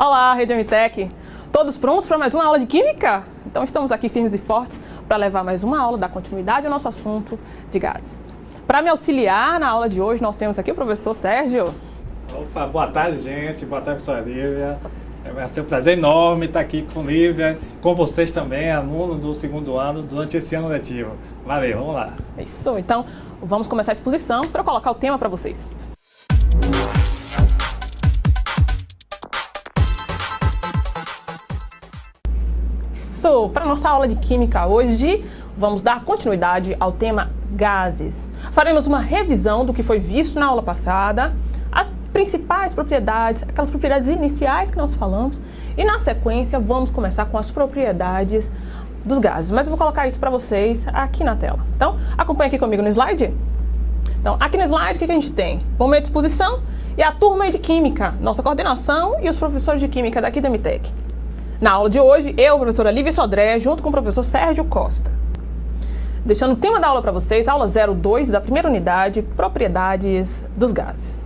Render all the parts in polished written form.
Olá, Rede MTech! Todos prontos para mais uma aula de Química? Então estamos aqui firmes e fortes para levar mais uma aula, dar continuidade ao nosso assunto de gases. Para me auxiliar na aula de hoje, nós temos aqui o professor Sérgio. Opa, boa tarde, gente. Boa tarde, professora Lívia. Vai ser um prazer enorme estar aqui com Lívia, com vocês também, aluno do segundo ano, durante esse ano letivo. Valeu, vamos lá. Isso, então vamos começar a exposição para eu colocar o tema para vocês. Isso, para nossa aula de Química hoje, vamos dar continuidade ao tema gases. Faremos uma revisão do que foi visto na aula passada, as principais propriedades, aquelas propriedades iniciais que nós falamos, e na sequência vamos começar com as propriedades dos gases. Mas eu vou colocar isso para vocês aqui na tela. Então, acompanhe aqui comigo no slide. Então, aqui no slide, o que a gente tem? Momento de exposição e a turma de Química, nossa coordenação e os professores de Química daqui da MTech. Na aula de hoje, eu, professora Lívia Sodré, junto com o professor Sérgio Costa. Deixando o tema da aula para vocês, aula 02 da primeira unidade, propriedades dos gases.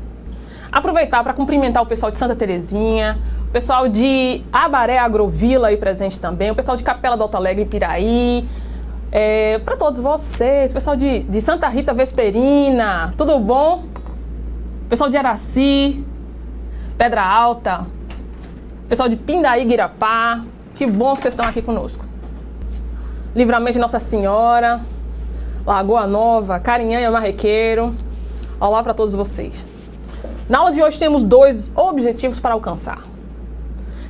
Aproveitar para cumprimentar o pessoal de Santa Terezinha, o pessoal de Abaré Agrovila aí presente também, o pessoal de Capela do Alto Alegre, Piraí, para todos vocês, o pessoal de Santa Rita Vesperina, tudo bom? Pessoal de Araci, Pedra Alta, pessoal de Pindaí, Guirapá, que bom que vocês estão aqui conosco. Livramento de Nossa Senhora, Lagoa Nova, Carinhanha, Marrequeiro, olá para todos vocês. Na aula de hoje temos dois objetivos para alcançar.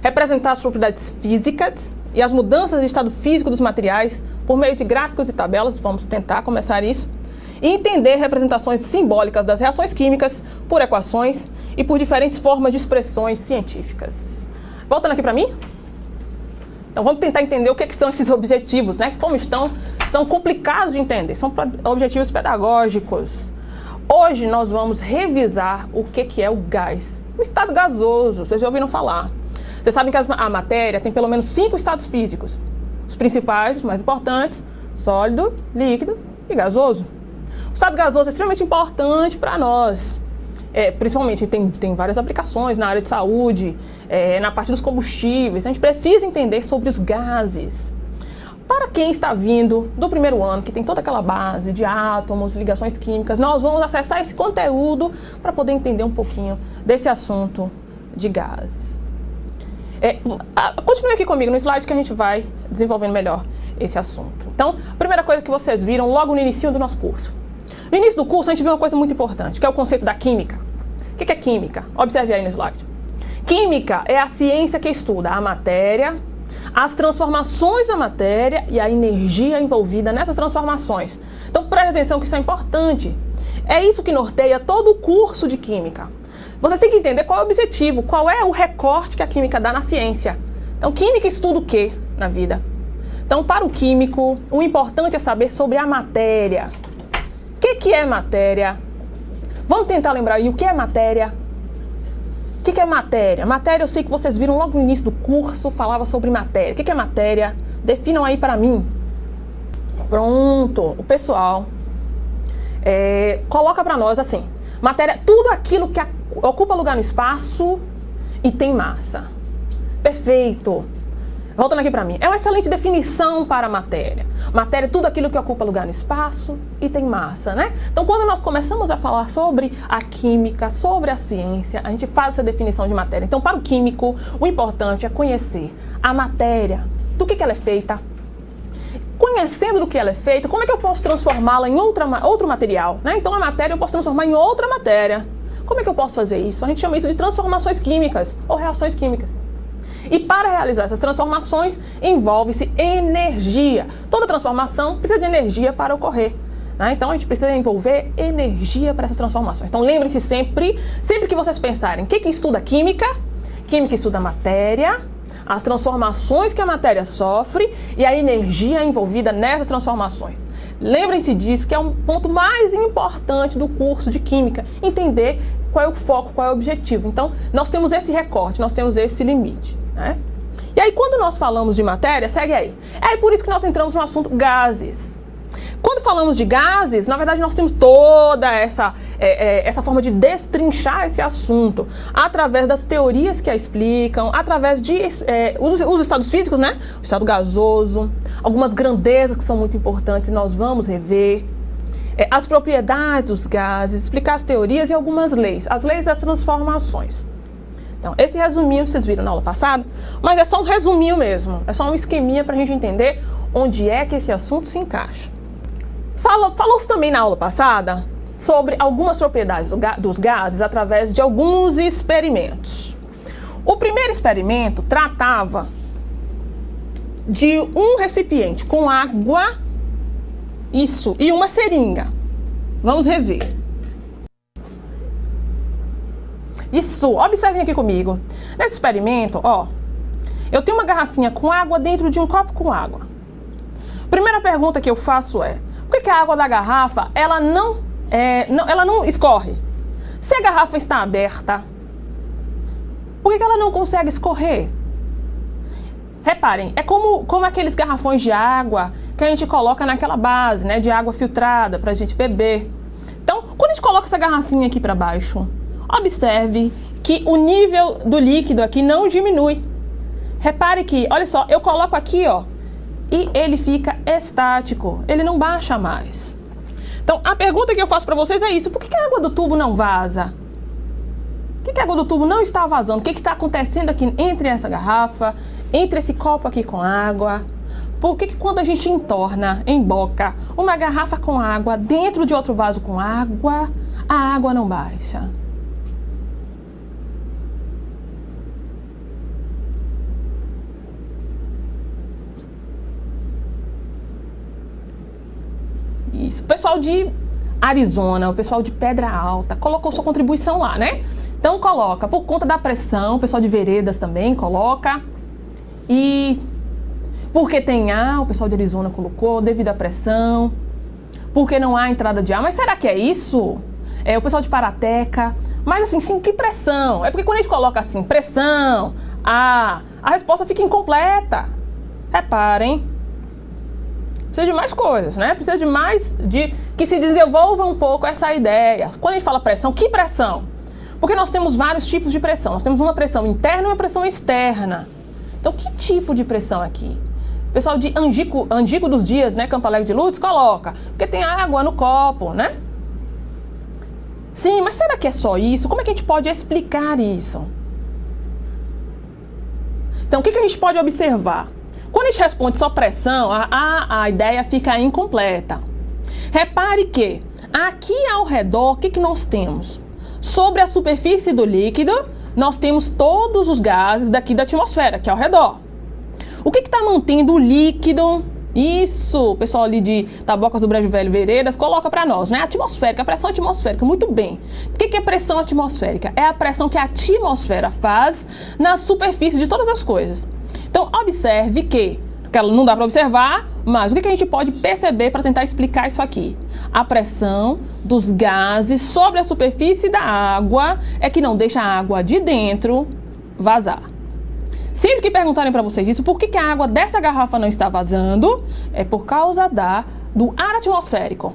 Representar as propriedades físicas e as mudanças de estado físico dos materiais por meio de gráficos e tabelas, vamos tentar começar isso, e entender representações simbólicas das reações químicas por equações e por diferentes formas de expressões científicas. Voltando aqui para mim. Então vamos tentar entender o que são esses objetivos, né? Como estão, são complicados de entender, são objetivos pedagógicos. Hoje nós vamos revisar o que é o gás, o estado gasoso, vocês já ouviram falar. Vocês sabem que a matéria tem pelo menos 5 estados físicos. Os principais, os mais importantes, sólido, líquido e gasoso. O estado gasoso é extremamente importante para nós. Principalmente tem várias aplicações na área de saúde, na parte dos combustíveis. A gente precisa entender sobre os gases. Para quem está vindo do primeiro ano, que tem toda aquela base de átomos, ligações químicas, nós vamos acessar esse conteúdo para poder entender um pouquinho desse assunto de gases. Continue aqui comigo no slide que a gente vai desenvolvendo melhor esse assunto. Então, a primeira coisa que vocês viram logo no início do nosso curso. No início do curso, a gente viu uma coisa muito importante, que é o conceito da química. O que é química? Observe aí no slide. Química é a ciência que estuda a matéria, as transformações da matéria e a energia envolvida nessas transformações. Então, preste atenção que isso é importante. É isso que norteia todo o curso de Química. Vocês têm que entender qual é o objetivo, qual é o recorte que a Química dá na ciência. Então, Química estuda o que na vida? Então, para o químico, o importante é saber sobre a matéria. O que é matéria? Vamos tentar lembrar aí o que é matéria? O que é matéria? Matéria, eu sei que vocês viram logo no início do curso, falava sobre matéria. O que é matéria? Definam aí para mim. Pronto, o pessoal coloca para nós assim: matéria, tudo aquilo que ocupa lugar no espaço e tem massa. Perfeito. Voltando aqui para mim. É uma excelente definição para a matéria. Matéria é tudo aquilo que ocupa lugar no espaço e tem massa, né? Então, quando nós começamos a falar sobre a química, sobre a ciência, a gente faz essa definição de matéria. Então, para o químico, o importante é conhecer a matéria, do que ela é feita. Conhecendo do que ela é feita, como é que eu posso transformá-la em outro material, né? Então, a matéria eu posso transformar em outra matéria. Como é que eu posso fazer isso? A gente chama isso de transformações químicas ou reações químicas. E para realizar essas transformações, envolve-se energia. Toda transformação precisa de energia para ocorrer, né? Então, a gente precisa envolver energia para essas transformações. Então, lembrem-se sempre que vocês pensarem, o que estuda química? Química estuda a matéria, as transformações que a matéria sofre e a energia envolvida nessas transformações. Lembrem-se disso, que é um ponto mais importante do curso de Química, entender qual é o foco, qual é o objetivo. Então, nós temos esse recorte, nós temos esse limite, né? E aí, quando nós falamos de matéria, segue aí. É por isso que nós entramos no assunto gases. Quando falamos de gases, na verdade nós temos toda essa forma de destrinchar esse assunto através das teorias que a explicam, através de os estados físicos, né? O estado gasoso, algumas grandezas que são muito importantes, nós vamos rever. As propriedades dos gases, explicar as teorias e algumas leis, as leis das transformações. Então, esse resuminho vocês viram na aula passada, mas é só um resuminho mesmo, é só um esqueminha para a gente entender onde é que esse assunto se encaixa. Falou-se também na aula passada sobre algumas propriedades dos gases através de alguns experimentos. O primeiro experimento tratava de um recipiente com água, e uma seringa. Vamos rever. Isso, observem aqui comigo. Nesse experimento, ó, eu tenho uma garrafinha com água dentro de um copo com água. Primeira pergunta que eu faço é: por que a água da garrafa ela não escorre? Se a garrafa está aberta, por que ela não consegue escorrer? Reparem, é como aqueles garrafões de água que a gente coloca naquela base, né, de água filtrada para a gente beber. Então, quando a gente coloca essa garrafinha aqui para baixo, observe que o nível do líquido aqui não diminui. Repare que, olha só, eu coloco aqui, ó, e ele fica estático, ele não baixa mais. Então, a pergunta que eu faço para vocês é isso: por que a água do tubo não vaza? Por que a água do tubo não está vazando? O que está acontecendo aqui entre essa garrafa, entre esse copo aqui com água? Por que quando a gente entorna, emboca uma garrafa com água dentro de outro vaso com água, a água não baixa? Isso. O pessoal de Arizona, o pessoal de Pedra Alta, colocou sua contribuição lá, né? Então coloca, por conta da pressão, o pessoal de Veredas também coloca. E porque tem ar, o pessoal de Arizona colocou, devido à pressão. Porque não há entrada de ar. Mas será que é isso? O pessoal de Parateca. Mas assim, sim, que pressão? É porque quando a gente coloca assim, pressão, ar, a resposta fica incompleta. Reparem. Precisa de mais coisas, né? Precisa de mais, que se desenvolva um pouco essa ideia. Quando a gente fala pressão, que pressão? Porque nós temos vários tipos de pressão. Nós temos uma pressão interna e uma pressão externa. Então, que tipo de pressão aqui? O pessoal de Angico dos Dias, né, Campo Alegre de Lourdes, coloca, porque tem água no copo, né? Sim, mas será que é só isso? Como é que a gente pode explicar isso? Então, o que a gente pode observar? Quando a gente responde só pressão, a ideia fica incompleta. Repare que aqui ao redor, o que nós temos? Sobre a superfície do líquido, nós temos todos os gases daqui da atmosfera, que é ao redor. O que está mantendo o líquido? Isso, o pessoal ali de Tabocas do Brejo Velho, Veredas, coloca para nós, né? Atmosférica, a pressão atmosférica, muito bem. O que é pressão atmosférica? É a pressão que a atmosfera faz na superfície de todas as coisas. Então, observe que não dá para observar, mas o que a gente pode perceber para tentar explicar isso aqui? A pressão dos gases sobre a superfície da água é que não deixa a água de dentro vazar. Sempre que perguntarem para vocês isso, por que a água dessa garrafa não está vazando? É por causa do ar atmosférico.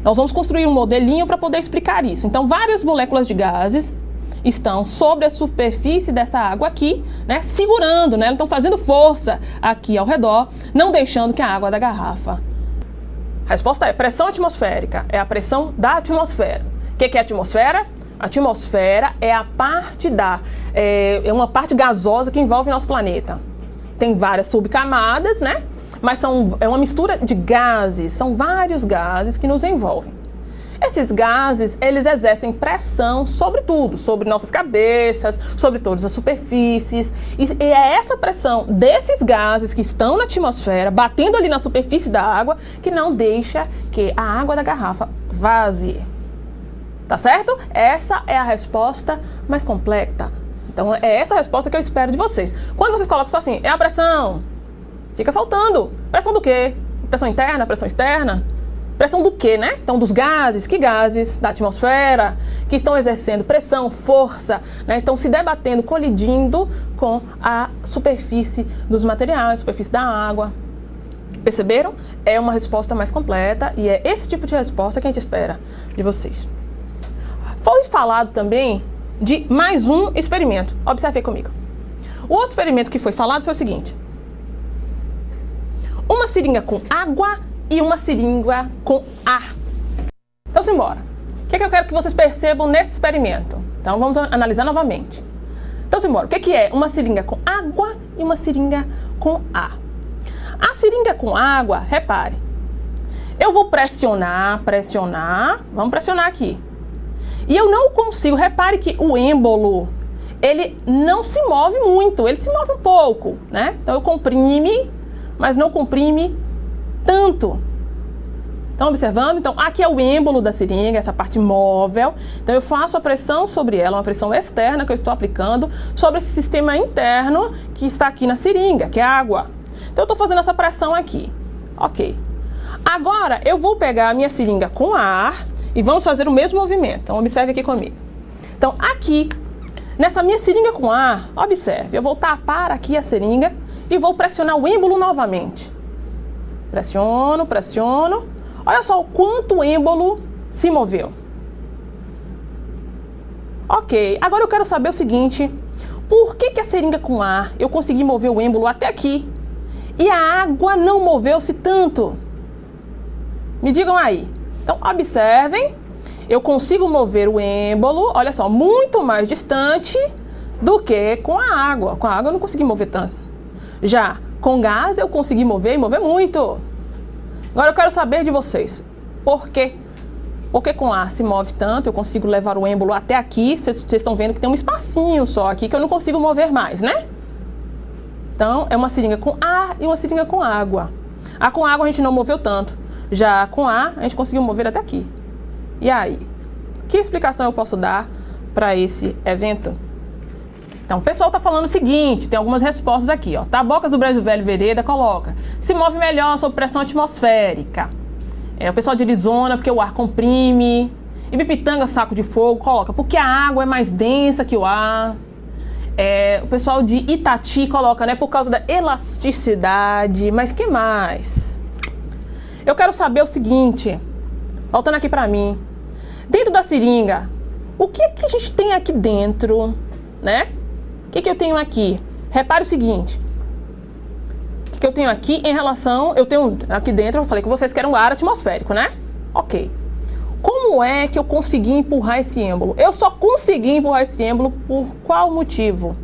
Nós vamos construir um modelinho para poder explicar isso. Então, várias moléculas de gases estão sobre a superfície dessa água aqui, né, segurando, né, estão fazendo força aqui ao redor, não deixando que a água da garrafa. A resposta é pressão atmosférica, é a pressão da atmosfera. O que é a atmosfera? A atmosfera é a parte é uma parte gasosa que envolve nosso planeta. Tem várias subcamadas, né, mas é uma mistura de gases, são vários gases que nos envolvem. Esses gases, eles exercem pressão sobre tudo, sobre nossas cabeças, sobre todas as superfícies. E é essa pressão desses gases que estão na atmosfera, batendo ali na superfície da água, que não deixa que a água da garrafa vaze. Tá certo? Essa é a resposta mais completa. Então, é essa a resposta que eu espero de vocês. Quando vocês colocam só assim, é a pressão, fica faltando. Pressão do quê? Pressão interna, pressão externa? Pressão do quê, né? Então, dos gases. Que gases? Da atmosfera, que estão exercendo pressão, força, né? Estão se debatendo, colidindo com a superfície dos materiais, superfície da água. Perceberam? É uma resposta mais completa e é esse tipo de resposta que a gente espera de vocês. Foi falado também de mais um experimento. Observe aí comigo. O outro experimento que foi falado foi o seguinte: uma seringa com água e uma seringa com ar. Então, simbora. O que é que eu quero que vocês percebam nesse experimento? Então, vamos analisar novamente. Então, simbora. O que é que é uma seringa com água e uma seringa com ar? A seringa com água, repare, eu vou pressionar, vamos pressionar aqui. E eu não consigo, repare que o êmbolo, ele não se move muito, ele se move um pouco, né? Então eu comprime, mas não comprime tanto. Estão observando? Então aqui é o êmbolo da seringa, essa parte móvel. Então eu faço a pressão sobre ela, uma pressão externa que eu estou aplicando sobre esse sistema interno que está aqui na seringa, que é a água. Então eu estou fazendo essa pressão aqui. Ok. Agora eu vou pegar a minha seringa com ar e vamos fazer o mesmo movimento. Então observe aqui comigo. Então aqui, nessa minha seringa com ar, observe, eu vou tapar aqui a seringa e vou pressionar o êmbolo novamente. Pressiono, pressiono. Olha só o quanto o êmbolo se moveu. Ok, agora eu quero saber o seguinte: por que a seringa com ar eu consegui mover o êmbolo até aqui e a água não moveu-se tanto? Me digam aí. Então, observem, eu consigo mover o êmbolo, olha só, muito mais distante do que com a água. Com a água eu não consegui mover tanto. Já com gás eu consegui mover e mover muito. Agora eu quero saber de vocês, por quê? Porque com ar se move tanto, eu consigo levar o êmbolo até aqui, vocês estão vendo que tem um espacinho só aqui que eu não consigo mover mais, né? Então, é uma seringa com ar e uma seringa com água. A com água a gente não moveu tanto, já com ar a gente conseguiu mover até aqui. E aí? Que explicação eu posso dar para esse evento? Então, o pessoal está falando o seguinte, tem algumas respostas aqui, ó. Tabocas do Brejo Velho Vereda coloca: se move melhor sob pressão atmosférica. O pessoal de Arizona, porque o ar comprime. Ibipitanga Saco de Fogo coloca: porque a água é mais densa que o ar. O pessoal de Itati coloca, né, por causa da elasticidade. Mas que mais? Eu quero saber o seguinte, voltando aqui para mim. Dentro da seringa, o que a gente tem aqui dentro, né? O que eu tenho aqui? Repare o seguinte. O que eu tenho aqui em relação... Eu tenho aqui dentro, eu falei com vocês que era um ar atmosférico, né? Ok. Como é que eu consegui empurrar esse êmbolo? Eu só consegui empurrar esse êmbolo por qual motivo?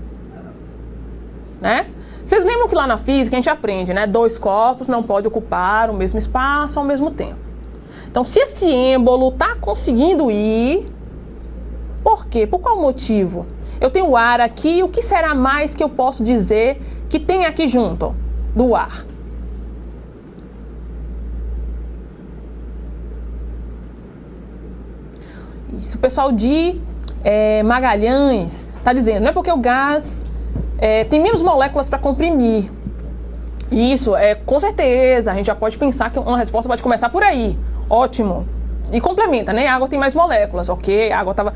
Né? Vocês lembram que lá na física a gente aprende, né? Dois corpos não podem ocupar o mesmo espaço ao mesmo tempo. Então, se esse êmbolo está conseguindo ir, por quê? Por qual motivo? Eu tenho o ar aqui, o que será mais que eu posso dizer que tem aqui junto do ar? Isso, o pessoal de Magalhães está dizendo, não é porque o gás tem menos moléculas para comprimir. Isso, com certeza, a gente já pode pensar que uma resposta pode começar por aí. Ótimo. E complementa, né? A água tem mais moléculas, ok? A água estava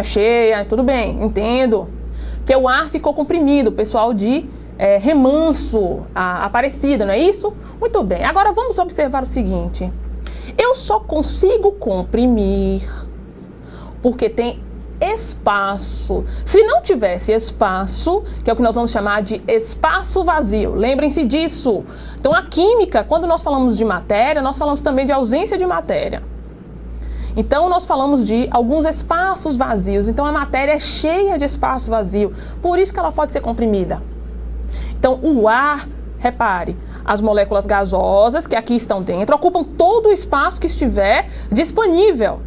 cheia, tudo bem, entendo. Porque o ar ficou comprimido, o pessoal de Remanso, a Aparecida, não é isso? Muito bem. Agora vamos observar o seguinte. Eu só consigo comprimir porque tem espaço. Se não tivesse espaço, que é o que nós vamos chamar de espaço vazio, lembrem-se disso. Então a química, quando nós falamos de matéria, nós falamos também de ausência de matéria. Então nós falamos de alguns espaços vazios. Então a matéria é cheia de espaço vazio, por isso que ela pode ser comprimida. Então o ar, repare, as moléculas gasosas que aqui estão dentro ocupam todo o espaço que estiver disponível,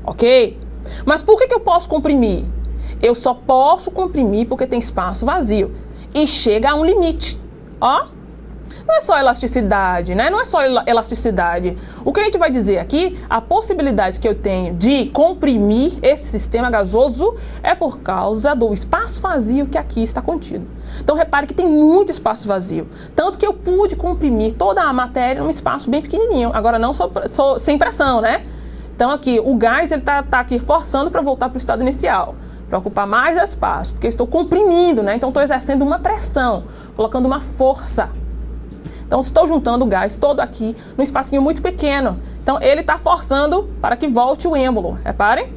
ok? Mas por que eu posso comprimir? Eu só posso comprimir porque tem espaço vazio e chega a um limite, ó. Não é só elasticidade, né? Não é só elasticidade. O que a gente vai dizer aqui, a possibilidade que eu tenho de comprimir esse sistema gasoso é por causa do espaço vazio que aqui está contido. Então, repare que tem muito espaço vazio. Tanto que eu pude comprimir toda a matéria num espaço bem pequenininho. Agora, não sem pressão, né? Então, aqui, o gás ele tá aqui forçando para voltar para o estado inicial, para ocupar mais espaço, porque eu estou comprimindo, né? Então, estou exercendo uma pressão, colocando uma força. Então, estou juntando o gás todo aqui num espacinho muito pequeno. Então, ele está forçando para que volte o êmbolo. Reparem.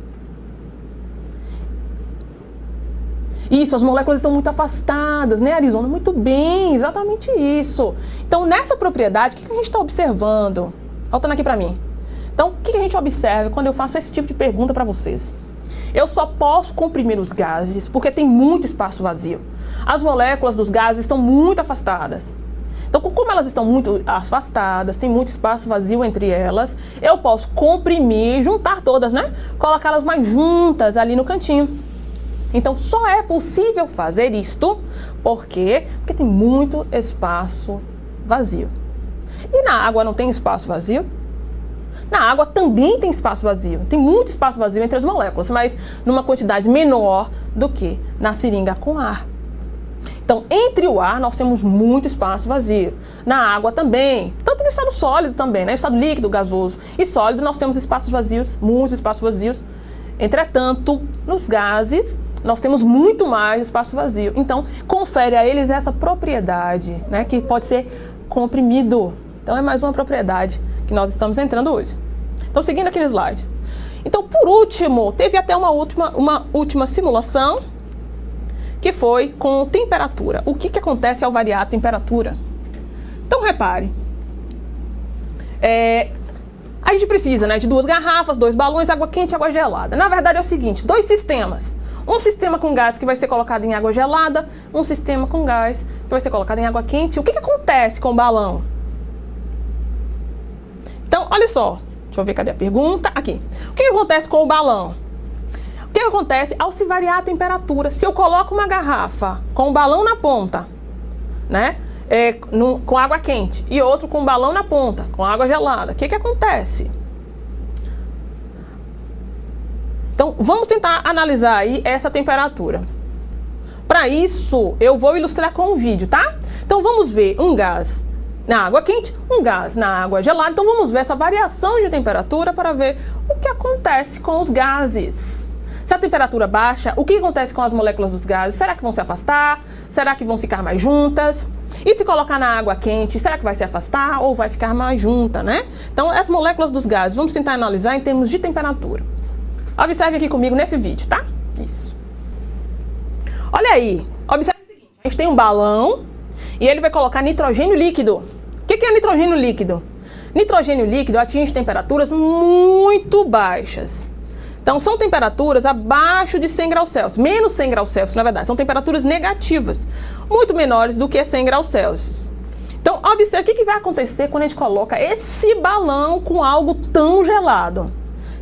Isso, as moléculas estão muito afastadas, né, Arizona? Muito bem, exatamente isso. Então, nessa propriedade, o que a gente está observando? Voltando aqui para mim. Então, o que a gente observa quando eu faço esse tipo de pergunta para vocês? Eu só posso comprimir os gases porque tem muito espaço vazio. As moléculas dos gases estão muito afastadas. Então, como elas estão muito afastadas, tem muito espaço vazio entre elas, eu posso comprimir, juntar todas, né? Colocá-las mais juntas ali no cantinho. Então, só é possível fazer isto porque tem muito espaço vazio. E na água não tem espaço vazio? Na água também tem espaço vazio. Tem muito espaço vazio entre as moléculas, mas numa quantidade menor do que na seringa com ar. Então, entre o ar, nós temos muito espaço vazio. Na água também, tanto no estado sólido também, né? Estado líquido, gasoso e sólido, nós temos espaços vazios, muitos espaços vazios. Entretanto, nos gases, nós temos muito mais espaço vazio. Então, confere a eles essa propriedade, né? Que pode ser comprimido. Então, é mais uma propriedade que nós estamos entrando hoje. Então, seguindo aqui no slide. Então, por último, teve até uma última simulação, que foi com temperatura. O que acontece ao variar a temperatura? Então, repare. A gente precisa, né, de 2 garrafas, 2 balões, água quente e água gelada. Na verdade, é o seguinte, 2 sistemas. Um sistema com gás que vai ser colocado em água gelada, um sistema com gás que vai ser colocado em água quente. O que acontece com o balão? Então, olha só. Deixa eu ver, cadê a pergunta? Aqui. O que acontece com o balão? O que acontece ao se variar a temperatura? Se eu coloco uma garrafa com o balão na ponta, né? Com água quente, e outro com o balão na ponta, com água gelada, o que acontece? Então, vamos tentar analisar aí essa temperatura. Para isso, eu vou ilustrar com um vídeo, tá? Então, vamos ver um gás na água quente, um gás na água gelada. Então, vamos ver essa variação de temperatura para ver o que acontece com os gases. Se a temperatura baixa, o que acontece com as moléculas dos gases? Será que vão se afastar? Será que vão ficar mais juntas? E se colocar na água quente, será que vai se afastar ou vai ficar mais junta, né? Então, as moléculas dos gases, vamos tentar analisar em termos de temperatura. Observe aqui comigo nesse vídeo, tá? Isso. Olha aí. Observe o seguinte. A gente tem um balão e ele vai colocar nitrogênio líquido. O que é nitrogênio líquido? Nitrogênio líquido atinge temperaturas muito baixas. Então, são temperaturas abaixo de 100 graus Celsius. Menos 100 graus Celsius, na verdade. São temperaturas negativas. Muito menores do que 100 graus Celsius. Então, observe o que vai acontecer quando a gente coloca esse balão com algo tão gelado.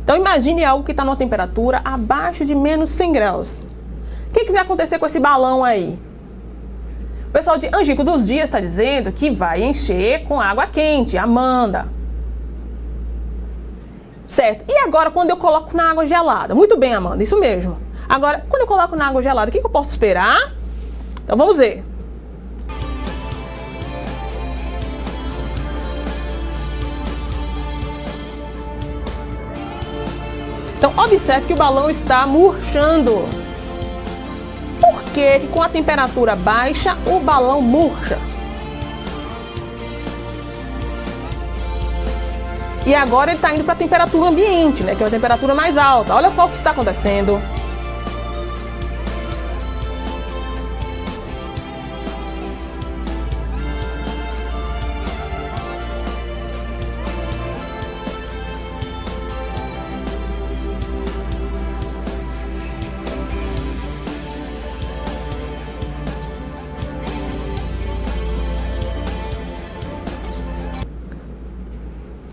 Então, imagine algo que está numa temperatura abaixo de menos 100 graus. O que vai acontecer com esse balão aí? O pessoal de Angico dos Dias está dizendo que vai encher com água quente, Amanda. Certo. E agora, quando eu coloco na água gelada? Muito bem, Amanda, isso mesmo. Agora, quando eu coloco na água gelada, o que eu posso esperar? Então, vamos ver. Então, observe que o balão está murchando. Por que com a temperatura baixa o balão murcha? E agora ele está indo para a temperatura ambiente, né, que é uma temperatura mais alta. Olha só o que está acontecendo.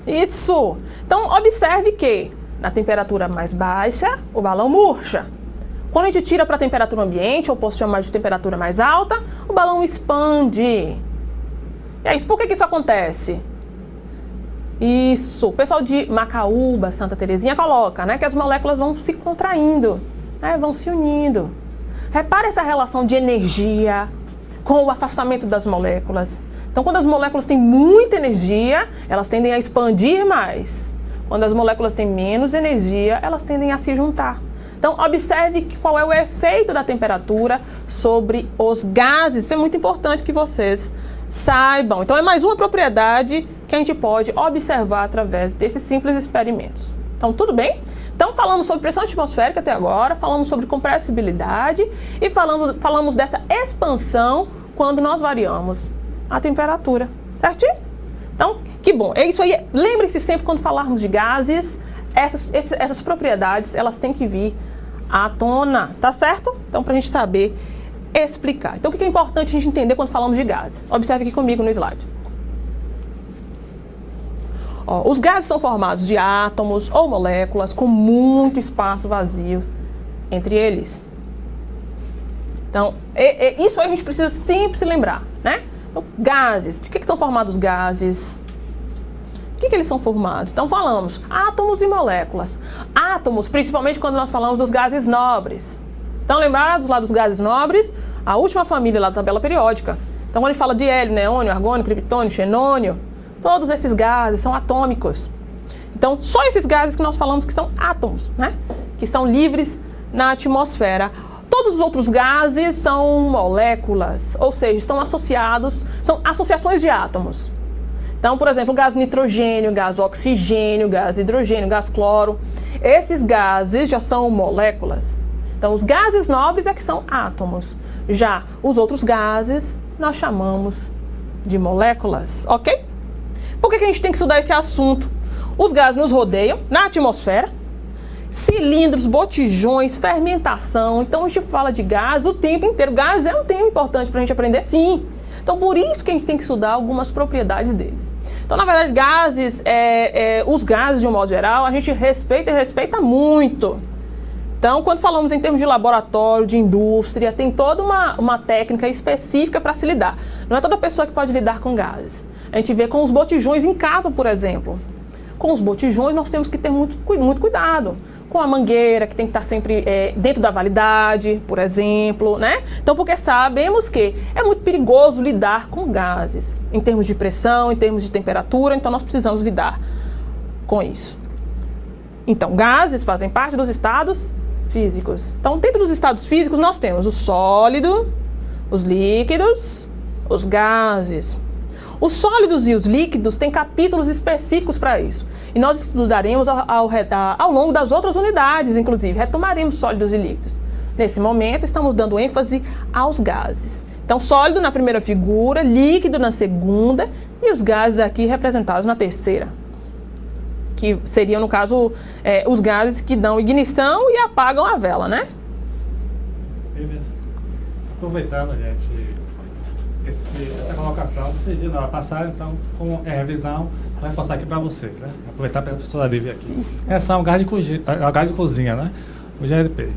Isso! Então, observe que na temperatura mais baixa, o balão murcha. Quando a gente tira para a temperatura ambiente, ou posso chamar de temperatura mais alta, o balão expande. E é isso. Por que isso acontece? Isso. O pessoal de Macaúba, Santa Terezinha coloca, né, que as moléculas vão se contraindo, né, vão se unindo. Repare essa relação de energia com o afastamento das moléculas. Então, quando as moléculas têm muita energia, elas tendem a expandir mais. Quando as moléculas têm menos energia, elas tendem a se juntar. Então, observe qual é o efeito da temperatura sobre os gases. Isso é muito importante que vocês saibam. Então é mais uma propriedade que a gente pode observar através desses simples experimentos. Então tudo bem? Então falamos sobre pressão atmosférica até agora, falamos sobre compressibilidade e falamos dessa expansão quando nós variamos a temperatura, certinho? Então, que bom. É isso aí. Lembre-se sempre quando falarmos de gases, essas propriedades, elas têm que vir à tona, tá certo? Então, para a gente saber explicar. Então, o que é importante a gente entender quando falamos de gases? Observe aqui comigo no slide. Ó, os gases são formados de átomos ou moléculas com muito espaço vazio entre eles. Então, isso aí a gente precisa sempre se lembrar, né? Então, gases. De que são formados gases? De que eles são formados? Então, falamos átomos e moléculas. Átomos, principalmente quando nós falamos dos gases nobres. Então, lembrados lá dos gases nobres, a última família lá da tabela periódica. Então, quando a gente fala de hélio, neônio, argônio, criptônio, xenônio, todos esses gases são atômicos. Então, só esses gases que nós falamos que são átomos, né? Que são livres na atmosfera. Todos os outros gases são moléculas, ou seja, estão associados, são associações de átomos. Então, por exemplo, o gás nitrogênio, gás oxigênio, gás hidrogênio, gás cloro, esses gases já são moléculas. Então, os gases nobres é que são átomos. Já os outros gases nós chamamos de moléculas, ok? Por que a gente tem que estudar esse assunto? Os gases nos rodeiam na atmosfera, cilindros, botijões, fermentação. Então a gente fala de gás o tempo inteiro. Gás é um tema importante para a gente aprender, sim. Então por isso que a gente tem que estudar algumas propriedades deles. Então na verdade gases, os gases de um modo geral, a gente respeita e respeita muito. Então quando falamos em termos de laboratório, de indústria, tem toda uma técnica específica para se lidar. Não é toda pessoa que pode lidar com gases. A gente vê com os botijões em casa, por exemplo. Com os botijões nós temos que ter muito cuidado. Com a mangueira, que tem que estar sempre dentro da validade, por exemplo, né? Então, porque sabemos que é muito perigoso lidar com gases, em termos de pressão, em termos de temperatura, então nós precisamos lidar com isso. Então, gases fazem parte dos estados físicos. Então, dentro dos estados físicos, nós temos o sólido, os líquidos, os gases. Os sólidos e os líquidos têm capítulos específicos para isso. E nós estudaremos ao longo das outras unidades, inclusive. Retomaremos sólidos e líquidos. Nesse momento, estamos dando ênfase aos gases. Então, sólido na primeira figura, líquido na segunda e os gases aqui representados na terceira. Que seriam, no caso, os gases que dão ignição e apagam a vela, né? Aproveitando, gente... Essa colocação você viu na aula passada, então, como é revisão, vou reforçar aqui para vocês, né? Aproveitar para a professora Lívia aqui. Essa é um gás de cozinha, né? O GLP.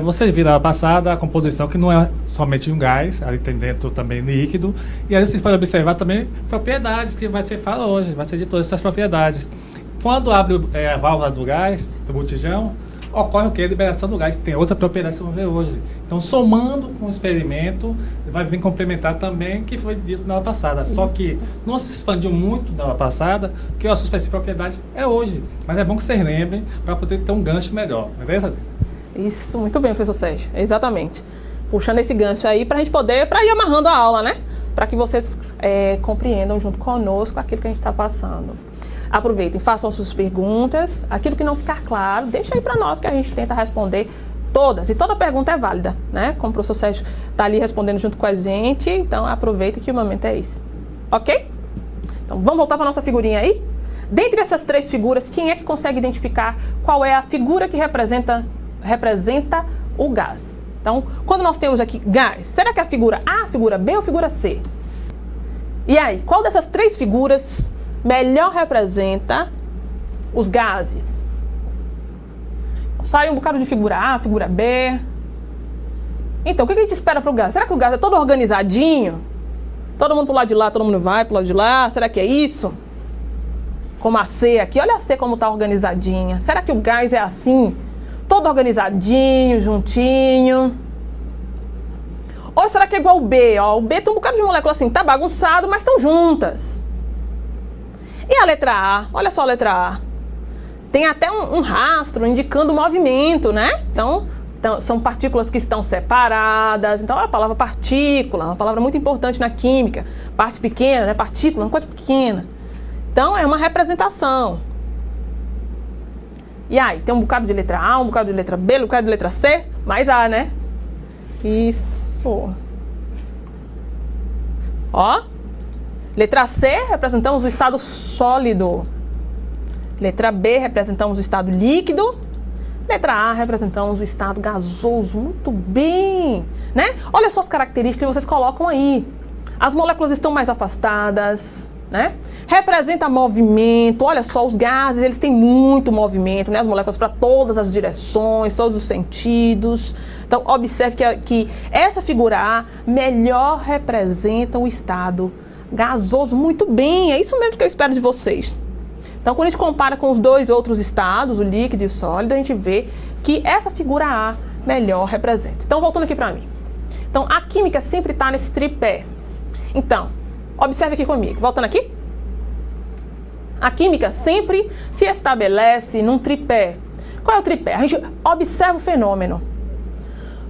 Você viu na aula passada a composição, que não é somente um gás, ali tem dentro também líquido, e aí vocês podem observar também propriedades que vai ser falado hoje, vai ser de todas essas propriedades. Quando abre a válvula do gás, do botijão, ocorre o que? A liberação do gás, tem outra propriedade que vocês vão ver hoje. Então, somando com o experimento, vai vir complementar também o que foi dito na aula passada. Isso. Só que não se expandiu muito na aula passada, porque o assunto para essa propriedade é hoje. Mas é bom que vocês lembrem para poder ter um gancho melhor, não é verdade? Isso, muito bem, professor Sérgio, exatamente. Puxando esse gancho aí para a gente poder, para ir amarrando a aula, né? Para que vocês compreendam junto conosco aquilo que a gente está passando. Aproveitem, façam suas perguntas. Aquilo que não ficar claro, deixa aí para nós que a gente tenta responder todas. E toda pergunta é válida, né? Como o professor Sérgio está ali respondendo junto com a gente, então aproveita que o momento é esse. Ok? Então vamos voltar para nossa figurinha aí? Dentre essas três figuras, quem é que consegue identificar qual é a figura que representa o gás? Então, quando nós temos aqui gás, será que é a figura A, a figura B ou a figura C? E aí, qual dessas três figuras melhor representa os gases? Sai um bocado de figura A, figura B. Então, o que a gente espera para o gás? Será que o gás é todo organizadinho? Todo mundo para o lado de lá, todo mundo vai para o lado de lá? Será que é isso? Como a C aqui, olha a C como está organizadinha. Será que o gás é assim? Todo organizadinho, juntinho? Ou será que é igual o B? Ó, o B tem um bocado de molécula assim, tá bagunçado, mas estão juntas. E a letra A? Olha só a letra A. Tem até um rastro indicando o movimento, né? Então, Então, são partículas que estão separadas. Então, a palavra partícula, uma palavra muito importante na química. Parte pequena, né? Partícula, uma coisa pequena. Então, é uma representação. E aí, tem um bocado de letra A, um bocado de letra B, um bocado de letra C, mais A, né? Isso. Ó. Letra C, representamos o estado sólido. Letra B, representamos o estado líquido. Letra A, representamos o estado gasoso. Muito bem, né? Olha só as características que vocês colocam aí. As moléculas estão mais afastadas, né? Representa movimento. Olha só, os gases, eles têm muito movimento, né? As moléculas para todas as direções, todos os sentidos. Então, observe que essa figura A melhor representa o estado gasoso. Muito bem, é isso mesmo que eu espero de vocês. Então, quando a gente compara com os dois outros estados, o líquido e o sólido, a gente vê que essa figura A melhor representa. Então, voltando aqui para mim. Então, a química sempre está nesse tripé. Então, observe aqui comigo. Voltando aqui. A química sempre se estabelece num tripé. Qual é o tripé? A gente observa o fenômeno.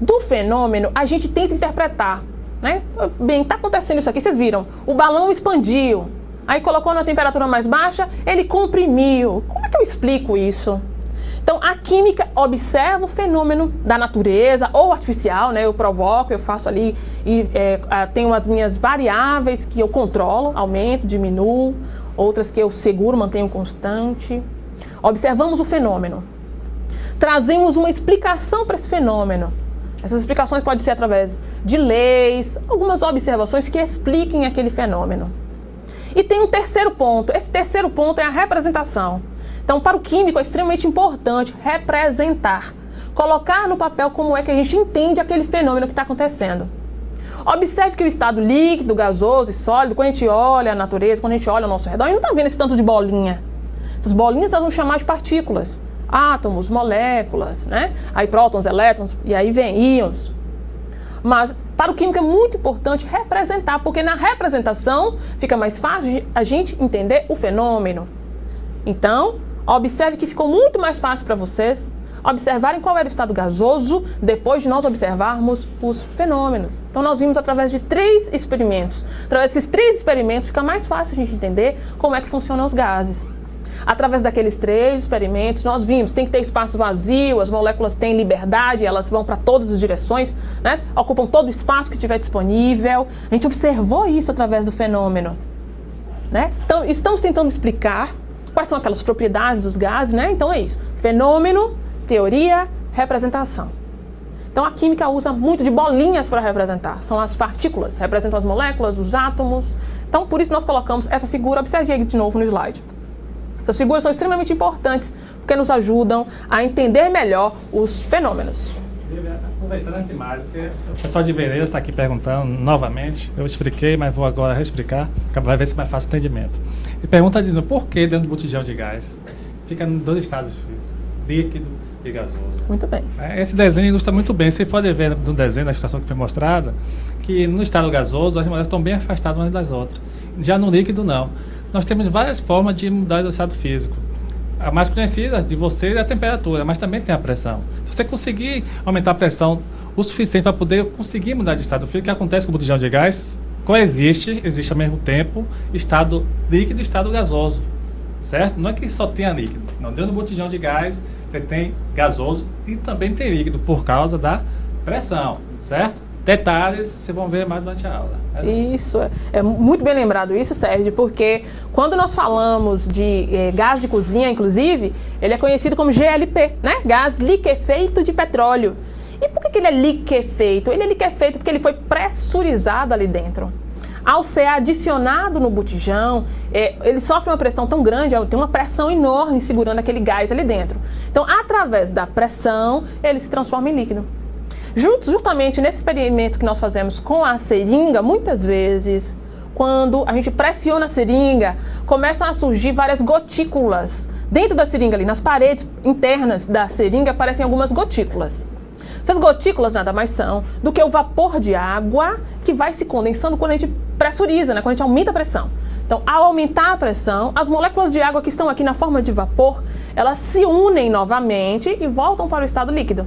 Do fenômeno, a gente tenta interpretar, né? Bem, está acontecendo isso aqui, vocês viram. O balão expandiu. Aí colocou na temperatura mais baixa, ele comprimiu. Como é que eu explico isso? Então, a química observa o fenômeno da natureza ou artificial, né? Eu provoco, eu faço ali, e tenho as minhas variáveis que eu controlo, aumento, diminuo, outras que eu seguro, mantenho constante. Observamos o fenômeno. Trazemos uma explicação para esse fenômeno. Essas explicações podem ser através de leis, algumas observações que expliquem aquele fenômeno. E tem um terceiro ponto. Esse terceiro ponto é a representação. Então, para o químico é extremamente importante representar. Colocar no papel como é que a gente entende aquele fenômeno que está acontecendo. Observe que o estado líquido, gasoso e sólido, quando a gente olha a natureza, quando a gente olha ao nosso redor, a gente não está vendo esse tanto de bolinha. Essas bolinhas nós vamos chamar de partículas. Átomos, moléculas, né? Aí prótons, elétrons, e aí vem íons. Mas para o químico é muito importante representar, porque na representação fica mais fácil a gente entender o fenômeno. Então, observe que ficou muito mais fácil para vocês observarem qual era o estado gasoso depois de nós observarmos os fenômenos. Então, nós vimos através de 3 experimentos. Através desses 3 experimentos fica mais fácil a gente entender como é que funcionam os gases. Através daqueles 3 experimentos, nós vimos, tem que ter espaço vazio, as moléculas têm liberdade, elas vão para todas as direções, né? Ocupam todo o espaço que estiver disponível. A gente observou isso através do fenômeno, né? Então, estamos tentando explicar quais são aquelas propriedades dos gases, né? Então, é isso. Fenômeno, teoria, representação. Então, a química usa muito de bolinhas para representar. São as partículas, representam as moléculas, os átomos. Então, por isso nós colocamos essa figura, observe aí de novo no slide. Essas figuras são extremamente importantes porque nos ajudam a entender melhor os fenômenos. Aproveitando essa imagem, porque o pessoal de Veneza está aqui perguntando novamente, eu expliquei, mas vou agora reexplicar, vai ver se é mais fácil o entendimento. E pergunta dizendo por que dentro do botijão de gás fica em 2 estados físicos, líquido e gasoso. Muito bem. Esse desenho ilustra muito bem, você pode ver no desenho, na ilustração que foi mostrada, que no estado gasoso as moléculas estão bem afastadas umas das outras. Já no líquido não. Nós temos várias formas de mudar o estado físico. A mais conhecida de vocês é a temperatura, mas também tem a pressão. Se você conseguir aumentar a pressão o suficiente para poder conseguir mudar de estado físico, o que acontece com o botijão de gás? Existe ao mesmo tempo estado líquido e estado gasoso, certo? Não é que só tenha líquido. Não, dentro do botijão de gás você tem gasoso e também tem líquido por causa da pressão, certo? Detalhes, vocês vão ver mais durante a aula. Isso, é muito bem lembrado isso, Sérgio, porque quando nós falamos de gás de cozinha, inclusive, ele é conhecido como GLP, né? Gás liquefeito de petróleo. E por que ele é liquefeito? Ele é liquefeito porque ele foi pressurizado ali dentro. Ao ser adicionado no botijão, ele sofre uma pressão tão grande, tem uma pressão enorme segurando aquele gás ali dentro. Então, através da pressão, ele se transforma em líquido. Justamente nesse experimento que nós fazemos com a seringa, muitas vezes, quando a gente pressiona a seringa, começam a surgir várias gotículas. Dentro da seringa ali, nas paredes internas da seringa, aparecem algumas gotículas. Essas gotículas nada mais são do que o vapor de água que vai se condensando quando a gente pressuriza, né? Quando a gente aumenta a pressão. Então, ao aumentar a pressão, as moléculas de água que estão aqui na forma de vapor, elas se unem novamente e voltam para o estado líquido.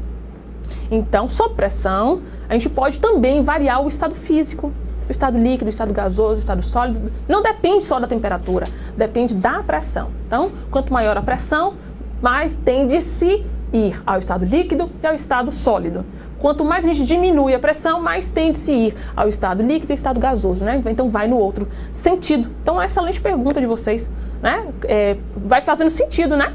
Então, sob pressão, a gente pode também variar o estado físico, o estado líquido, o estado gasoso, o estado sólido. Não depende só da temperatura, depende da pressão. Então, quanto maior a pressão, mais tende-se ir ao estado líquido e ao estado sólido. Quanto mais a gente diminui a pressão, mais tende-se ir ao estado líquido e ao estado gasoso, né? Então vai no outro sentido. Então, uma excelente pergunta de vocês, né? Vai fazendo sentido, né?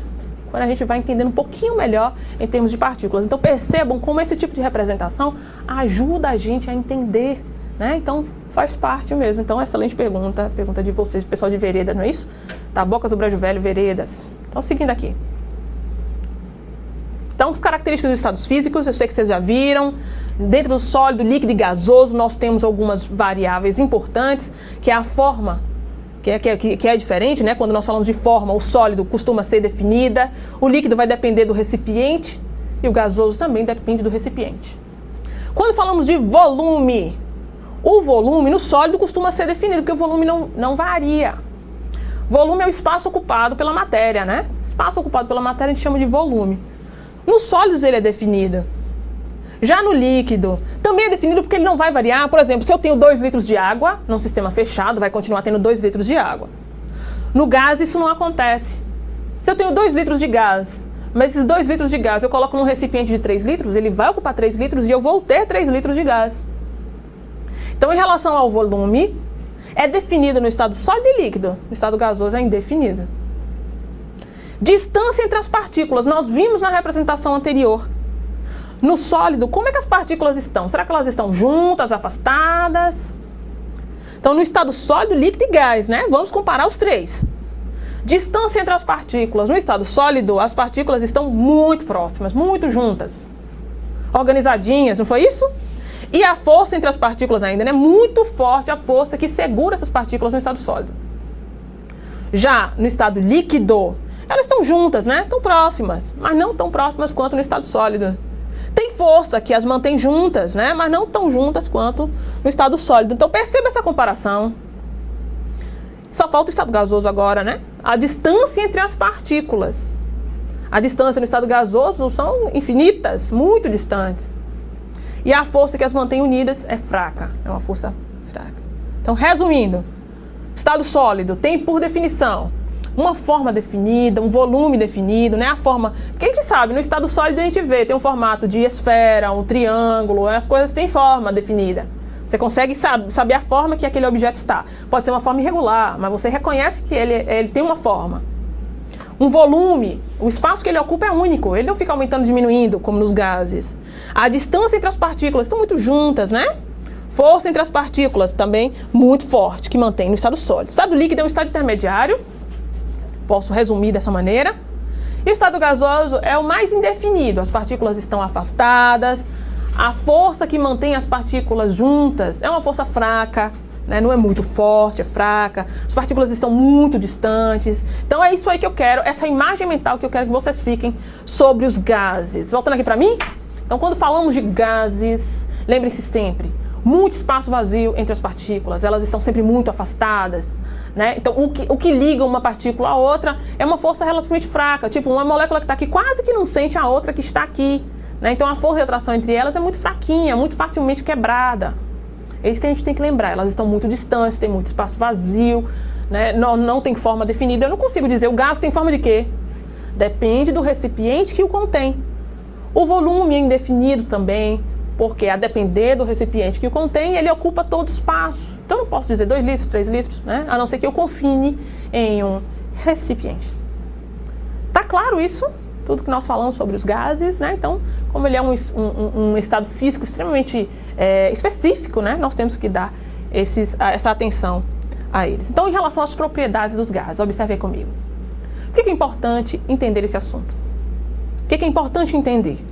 Quando a gente vai entendendo um pouquinho melhor em termos de partículas. Então percebam como esse tipo de representação ajuda a gente a entender, né? Então faz parte mesmo. Então excelente pergunta de vocês, pessoal de Vereda, não é isso? Tabocas do Brejo Velho, Veredas. Então seguindo aqui. Então, as características dos estados físicos, eu sei que vocês já viram. Dentro do sólido, líquido e gasoso, nós temos algumas variáveis importantes, que é a forma, que é diferente, né? Quando nós falamos de forma, o sólido costuma ser definida, o líquido vai depender do recipiente e o gasoso também depende do recipiente. Quando falamos de volume, o volume no sólido costuma ser definido, porque o volume não varia. Volume é o espaço ocupado pela matéria, né? Espaço ocupado pela matéria a gente chama de volume. Nos sólidos ele é definido. Já no líquido, também é definido porque ele não vai variar. Por exemplo, se eu tenho 2 litros de água num sistema fechado, vai continuar tendo 2 litros de água. No gás isso não acontece. Se eu tenho 2 litros de gás, mas esses 2 litros de gás eu coloco num recipiente de 3 litros, ele vai ocupar 3 litros e eu vou ter 3 litros de gás. Então, em relação ao volume, é definido no estado sólido e líquido. No estado gasoso é indefinido. Distância entre as partículas, nós vimos na representação anterior. No sólido, como é que as partículas estão? Será que elas estão juntas, afastadas? Então, no estado sólido, líquido e gás, né? Vamos comparar os três. Distância entre as partículas. No estado sólido, as partículas estão muito próximas, muito juntas. Organizadinhas, não foi isso? E a força entre as partículas ainda, né? Muito forte a força que segura essas partículas no estado sólido. Já no estado líquido, elas estão juntas, né? Estão próximas, mas não tão próximas quanto no estado sólido. Tem força que as mantém juntas, né? Mas não tão juntas quanto no estado sólido. Então perceba essa comparação. Só falta o estado gasoso agora, né? A distância entre as partículas. A distância no estado gasoso são infinitas, muito distantes. E a força que as mantém unidas é fraca. É uma força fraca. Então, resumindo, estado sólido tem, por definição, uma forma definida, um volume definido, né? A forma... Porque a gente sabe, no estado sólido a gente vê, tem um formato de esfera, um triângulo, as coisas têm forma definida. Você consegue saber a forma que aquele objeto está. Pode ser uma forma irregular, mas você reconhece que ele tem uma forma. Um volume, o espaço que ele ocupa é único, ele não fica aumentando e diminuindo, como nos gases. A distância entre as partículas estão muito juntas, né? Força entre as partículas também muito forte, que mantém no estado sólido. O estado líquido é um estado intermediário, posso resumir dessa maneira. E o estado gasoso é o mais indefinido, as partículas estão afastadas, a força que mantém as partículas juntas é uma força fraca, né? Não é muito forte, é fraca, as partículas estão muito distantes. Então é isso aí que eu quero, essa imagem mental que eu quero que vocês fiquem sobre os gases. Voltando aqui para mim, então quando falamos de gases, lembrem-se sempre, muito espaço vazio entre as partículas, elas estão sempre muito afastadas, né? Então o que liga uma partícula à outra é uma força relativamente fraca, tipo uma molécula que está aqui quase que não sente a outra que está aqui, né? Então a força de atração entre elas é muito fraquinha, muito facilmente quebrada. É isso que a gente tem que lembrar, elas estão muito distantes, tem muito espaço vazio, né? Não tem forma definida. Eu não consigo dizer, o gás tem forma de quê? Depende do recipiente que o contém. O volume é indefinido também, porque a depender do recipiente que o contém, ele ocupa todo o espaço. Então eu não posso dizer 2 litros, 3 litros, né? A não ser que eu confine em um recipiente. Tá claro isso? Tudo que nós falamos sobre os gases, né? Então, como ele é um estado físico extremamente específico, né? Nós temos que dar essa atenção a eles. Então, em relação às propriedades dos gases, observe aí comigo. Por que é importante entender esse assunto? O que é importante entender?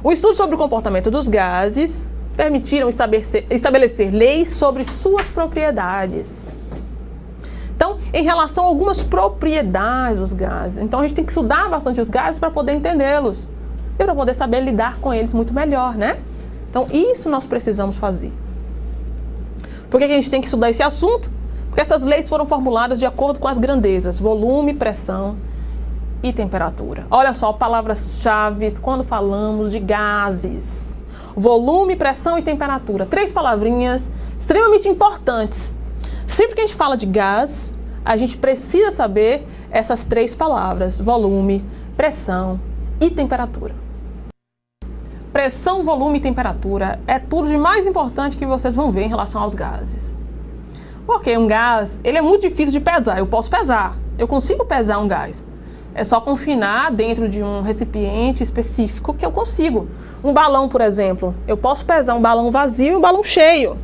O estudo sobre o comportamento dos gases permitiram estabelecer leis sobre suas propriedades. Então, em relação a algumas propriedades dos gases, então a gente tem que estudar bastante os gases para poder entendê-los e para poder saber lidar com eles muito melhor, né? Então, isso nós precisamos fazer. Por que a gente tem que estudar esse assunto? Porque essas leis foram formuladas de acordo com as grandezas, volume, pressão e temperatura. Olha só, palavras-chave quando falamos de gases. Volume, pressão e temperatura. 3 palavrinhas extremamente importantes. Sempre que a gente fala de gás, a gente precisa saber essas 3 palavras: volume, pressão e temperatura. Pressão, volume e temperatura é tudo de mais importante que vocês vão ver em relação aos gases. Porque um gás, ele é muito difícil de pesar. Eu posso pesar, eu consigo pesar um gás. É só confinar dentro de um recipiente específico que eu consigo. Um balão, por exemplo, eu posso pesar um balão vazio e um balão cheio.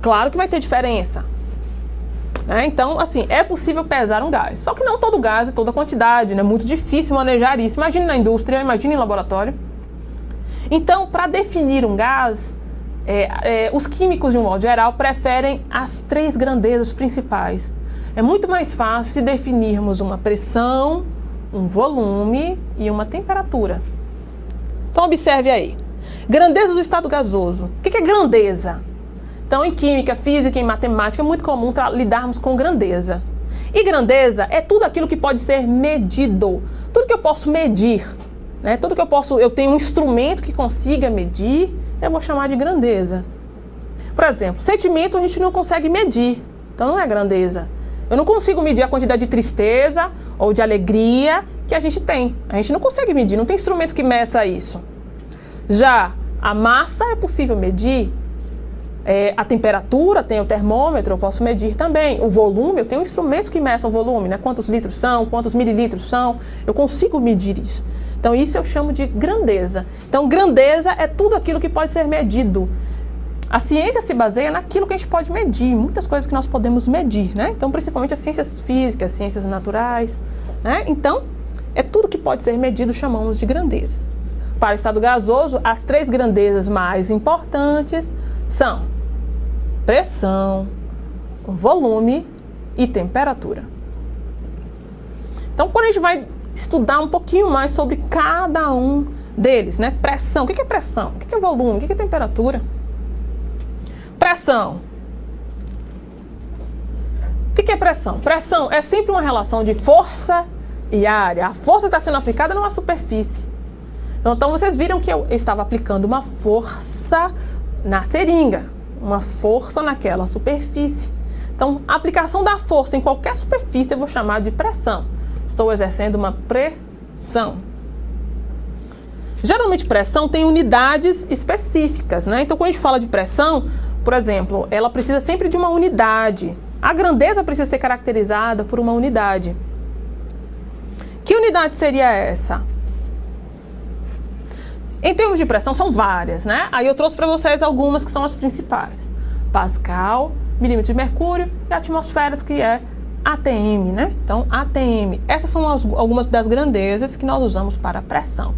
Claro que vai ter diferença. Então, assim, é possível pesar um gás. Só que não todo gás e toda quantidade, né? É muito difícil manejar isso. Imagine na indústria, imagine em laboratório. Então, para definir um gás, os químicos, de um modo geral, preferem as 3 grandezas principais. É muito mais fácil se definirmos uma pressão, um volume e uma temperatura. Então, observe aí. Grandeza do estado gasoso. O que é grandeza? Então, em química, física e matemática, é muito comum lidarmos com grandeza. E grandeza é tudo aquilo que pode ser medido. Tudo que eu posso medir, né? Tudo que eu tenho um instrumento que consiga medir, eu vou chamar de grandeza. Por exemplo, sentimento a gente não consegue medir. Então, não é grandeza. Eu não consigo medir a quantidade de tristeza ou de alegria que a gente tem. A gente não consegue medir, não tem instrumento que meça isso. Já a massa é possível medir. A temperatura, tem o termômetro, eu posso medir também. O volume, eu tenho instrumentos que meçam o volume, né? Quantos litros são, quantos mililitros são, eu consigo medir isso. Então, isso eu chamo de grandeza. Então, grandeza é tudo aquilo que pode ser medido. A ciência se baseia naquilo que a gente pode medir, muitas coisas que nós podemos medir, né? Então, principalmente as ciências físicas, ciências naturais, né? Então, é tudo que pode ser medido, chamamos de grandeza. Para o estado gasoso, as 3 grandezas mais importantes são pressão, volume e temperatura. Então, quando a gente vai estudar um pouquinho mais sobre cada um deles, né? Pressão, o que é pressão? O que é volume? O que é temperatura? Pressão. O que é pressão? Pressão é sempre uma relação de força e área. A força está sendo aplicada numa superfície. Então, vocês viram que eu estava aplicando uma força na seringa, uma força naquela superfície. Então, a aplicação da força em qualquer superfície eu vou chamar de pressão. Estou exercendo uma pressão. Geralmente, pressão tem unidades específicas, né? Então, quando a gente fala de pressão, por exemplo, ela precisa sempre de uma unidade. A grandeza precisa ser caracterizada por uma unidade. Que unidade seria essa? Em termos de pressão, são várias, né? Aí eu trouxe para vocês algumas que são as principais. Pascal, milímetro de mercúrio e atmosferas, que é ATM, né? Então, ATM. Essas são algumas das grandezas que nós usamos para pressão.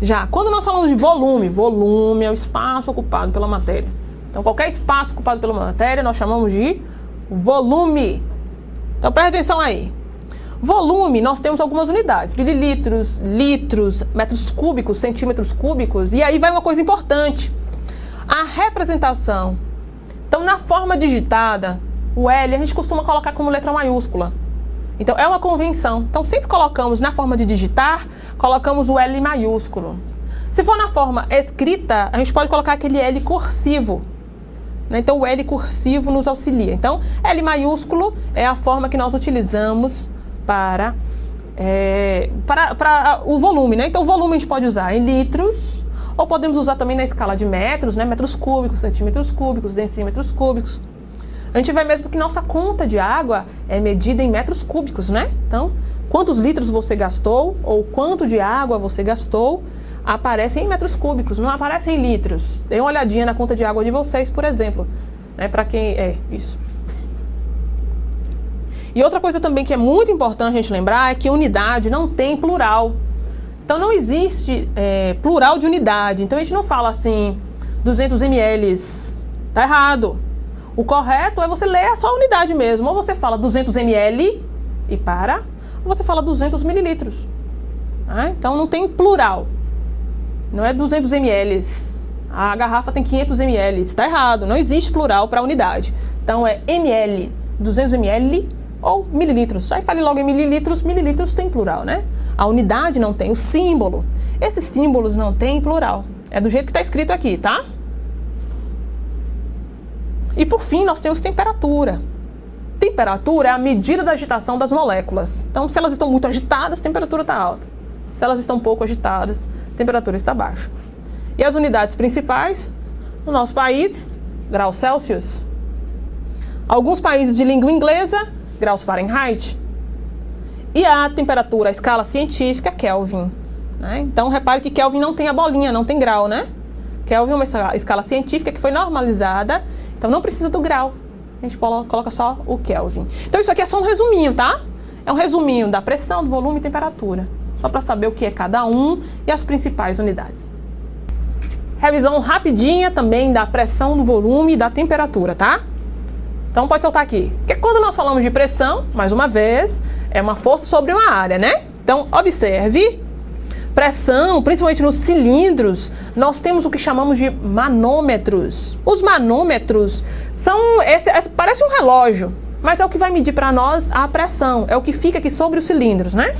Já, quando nós falamos de volume, volume é o espaço ocupado pela matéria. Então, qualquer espaço ocupado pela matéria, nós chamamos de volume. Então, presta atenção aí. Volume, nós temos algumas unidades. Mililitros, litros, metros cúbicos, centímetros cúbicos. E aí vai uma coisa importante. A representação. Então, na forma digitada, o L a gente costuma colocar como letra maiúscula. Então, é uma convenção. Então, sempre colocamos na forma de digitar, colocamos o L maiúsculo. Se for na forma escrita, a gente pode colocar aquele L cursivo. Então, o L cursivo nos auxilia. Então, L maiúsculo é a forma que nós utilizamos para o volume, né? Então, o volume a gente pode usar em litros, ou podemos usar também na escala de metros, né? Metros cúbicos, centímetros cúbicos, decímetros cúbicos. A gente vai mesmo que nossa conta de água é medida em metros cúbicos, né? Então, quantos litros você gastou, ou quanto de água você gastou, aparece em metros cúbicos, não aparece em litros. Dê uma olhadinha na conta de água de vocês, por exemplo, né? Para quem isso. E outra coisa também que é muito importante a gente lembrar é que unidade não tem plural. Então, não existe plural de unidade. Então, a gente não fala assim, 200 ml. Tá errado. O correto é você ler só a unidade mesmo. Ou você fala 200 ml e para, ou você fala 200 mililitros. Então, não tem plural. Não é 200 ml. A garrafa tem 500 ml. Está errado. Não existe plural para unidade. Então, é ml. 200 ml ou mililitros. Aí fale logo em mililitros, mililitros tem plural, né? A unidade não tem, o símbolo. Esses símbolos não tem plural. É do jeito que está escrito aqui, tá? E por fim, nós temos temperatura. Temperatura é a medida da agitação das moléculas. Então, se elas estão muito agitadas, a temperatura está alta. Se elas estão pouco agitadas, a temperatura está baixa. E as unidades principais, no nosso país, graus Celsius. Alguns países de língua inglesa, graus Fahrenheit. E a temperatura, a escala científica, Kelvin. Né? Então, repare que Kelvin não tem a bolinha, não tem grau, né? Kelvin é uma escala científica que foi normalizada, então não precisa do grau. A gente coloca só o Kelvin. Então, isso aqui é só um resuminho, tá? É um resuminho da pressão, do volume e temperatura. Só para saber o que é cada um e as principais unidades. Revisão rapidinha também da pressão, do volume e da temperatura, tá? Então, pode soltar aqui. Porque quando nós falamos de pressão, mais uma vez, é uma força sobre uma área, né? Então, observe. Pressão, principalmente nos cilindros, nós temos o que chamamos de manômetros. Os manômetros são, parece um relógio, mas é o que vai medir para nós a pressão, é o que fica aqui sobre os cilindros, né?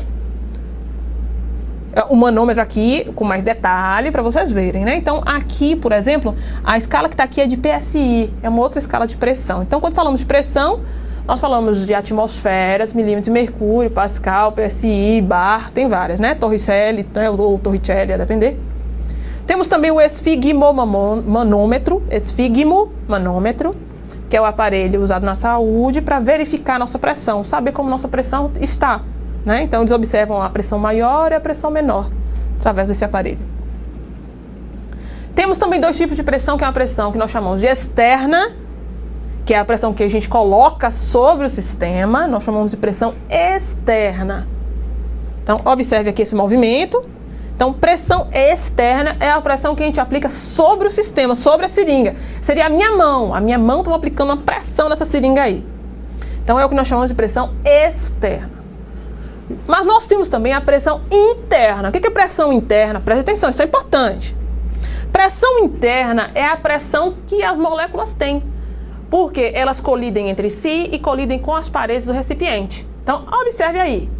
O manômetro aqui, com mais detalhe, para vocês verem, né? Então, aqui, por exemplo, a escala que está aqui é de PSI, é uma outra escala de pressão. Então, quando falamos de pressão, nós falamos de atmosferas, milímetro de mercúrio, Pascal, PSI, bar, tem várias, né? Torricelli, né? Ou Torricelli, a depender. Temos também o esfigmomanômetro, que é o aparelho usado na saúde para verificar a nossa pressão, saber como nossa pressão está, né? Então, eles observam a pressão maior e a pressão menor através desse aparelho. Temos também dois tipos de pressão, que é uma pressão que nós chamamos de externa, que é a pressão que a gente coloca sobre o sistema, nós chamamos de pressão externa. Então, observe aqui esse movimento. Então, pressão externa é a pressão que a gente aplica sobre o sistema, sobre a seringa. Seria a minha mão estava aplicando uma pressão nessa seringa aí. Então, é o que nós chamamos de pressão externa. Mas nós temos também a pressão interna. O que é pressão interna? Preste atenção, isso é importante. Pressão interna é a pressão que as moléculas têm, porque elas colidem entre si e colidem com as paredes do recipiente. Então, observe aí.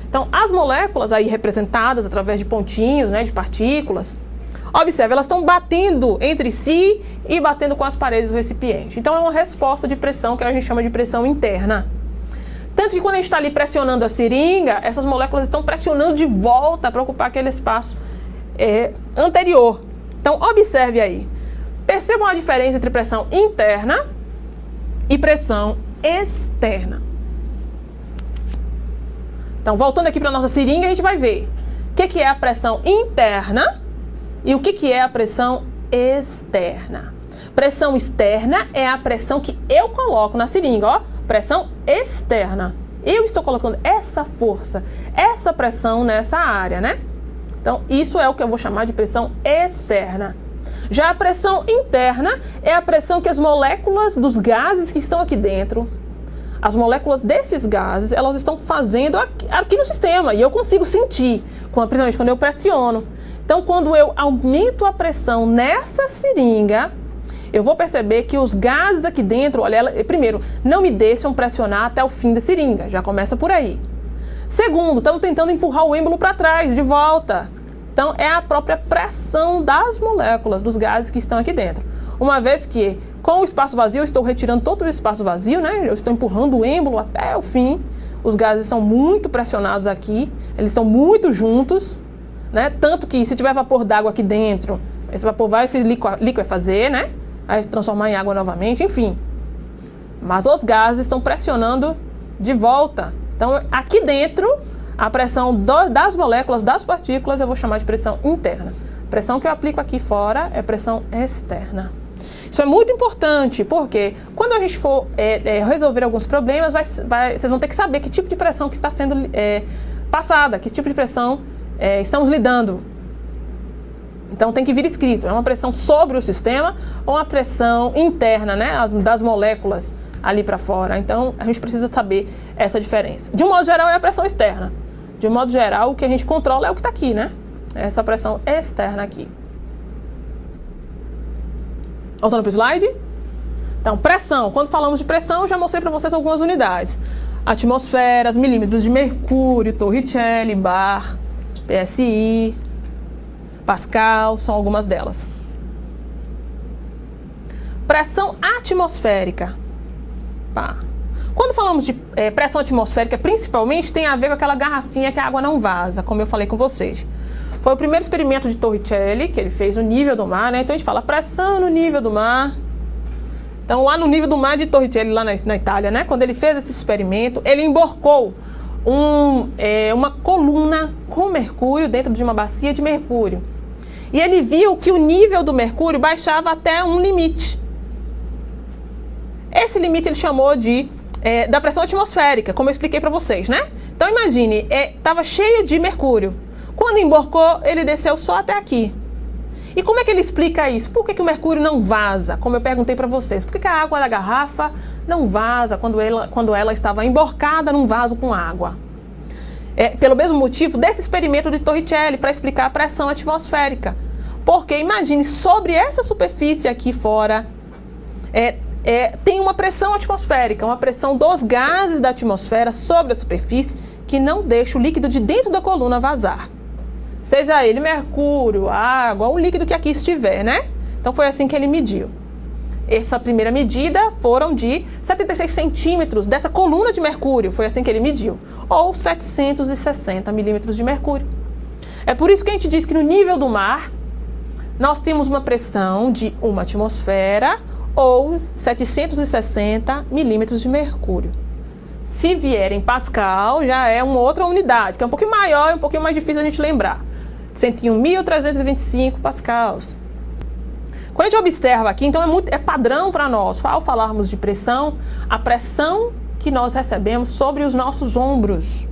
Então, as moléculas aí representadas através de pontinhos, né, de partículas, observe, elas estão batendo entre si e batendo com as paredes do recipiente. Então, é uma resposta de pressão que a gente chama de pressão interna. Tanto que quando a gente está ali pressionando a seringa, essas moléculas estão pressionando de volta para ocupar aquele espaço anterior. Então, observe aí. Percebam a diferença entre pressão interna e pressão externa. Então, voltando aqui para a nossa seringa, a gente vai ver o que é a pressão interna e o que é a pressão externa. Pressão externa é a pressão que eu coloco na seringa, ó. Pressão externa. Eu estou colocando essa força, essa pressão nessa área, né? Então, isso é o que eu vou chamar de pressão externa. Já a pressão interna é a pressão que as moléculas dos gases que estão aqui dentro, as moléculas desses gases, elas estão fazendo aqui no sistema. E eu consigo sentir, principalmente quando eu pressiono. Então, quando eu aumento a pressão nessa seringa, eu vou perceber que os gases aqui dentro, olha, primeiro, não me deixam pressionar até o fim da seringa. Já começa por aí. Segundo, estão tentando empurrar o êmbolo para trás, de volta. Então, é a própria pressão das moléculas, dos gases que estão aqui dentro. Uma vez que, com o espaço vazio, eu estou retirando todo o espaço vazio, né? Eu estou empurrando o êmbolo até o fim. Os gases são muito pressionados aqui, eles estão muito juntos, né? Tanto que, se tiver vapor d'água aqui dentro, esse vapor vai se liquefazer, né? Vai transformar em água novamente, enfim. Mas os gases estão pressionando de volta. Então, aqui dentro, a pressão das moléculas, das partículas, eu vou chamar de pressão interna. A pressão que eu aplico aqui fora é pressão externa. Isso é muito importante, porque quando a gente for resolver alguns problemas, vocês vão ter que saber que tipo de pressão que está sendo passada, que tipo de pressão estamos lidando. Então, tem que vir escrito, é uma pressão sobre o sistema ou uma pressão interna, né, das moléculas ali para fora. Então, a gente precisa saber essa diferença. De um modo geral, é a pressão externa. De um modo geral, o que a gente controla é o que está aqui, né? Essa pressão externa aqui. Voltando para o slide. Então, pressão. Quando falamos de pressão, eu já mostrei para vocês algumas unidades. atmosferas, milímetros de mercúrio, Torricelli, bar, PSI, Pascal, são algumas delas. Pressão atmosférica. Pá. Quando falamos de pressão atmosférica, principalmente tem a ver com aquela garrafinha que a água não vaza, como eu falei com vocês. Foi o primeiro experimento de Torricelli, que ele fez no nível do mar, né? Então a gente fala pressão no nível do mar. Então lá no nível do mar de Torricelli, lá na Itália, né? Quando ele fez esse experimento, ele emborcou uma coluna com mercúrio dentro de uma bacia de mercúrio. E ele viu que o nível do mercúrio baixava até um limite. Esse limite ele chamou da pressão atmosférica, como eu expliquei para vocês, né? Então imagine, estava cheio de mercúrio. Quando emborcou, ele desceu só até aqui. E como é que ele explica isso? Por que o mercúrio não vaza? Como eu perguntei para vocês. Por que a água da garrafa não vaza quando ela estava emborcada num vaso com água? Pelo mesmo motivo desse experimento de Torricelli, para explicar a pressão atmosférica. Porque imagine, sobre essa superfície aqui fora, tem uma pressão atmosférica, uma pressão dos gases da atmosfera sobre a superfície que não deixa o líquido de dentro da coluna vazar. Seja ele mercúrio, água, o líquido que aqui estiver, né? Então foi assim que ele mediu. Essa primeira medida foram de 76 centímetros dessa coluna de mercúrio, foi assim que ele mediu, ou 760 milímetros de mercúrio. É por isso que a gente diz que no nível do mar, nós temos uma pressão de uma atmosfera ou 760 milímetros de mercúrio. Se vier em Pascal, já é uma outra unidade, que é um pouquinho maior e um pouquinho mais difícil a gente lembrar. 101.325 pascals. Quando a gente observa aqui, então é padrão para nós, ao falarmos de pressão, a pressão que nós recebemos sobre os nossos ombros.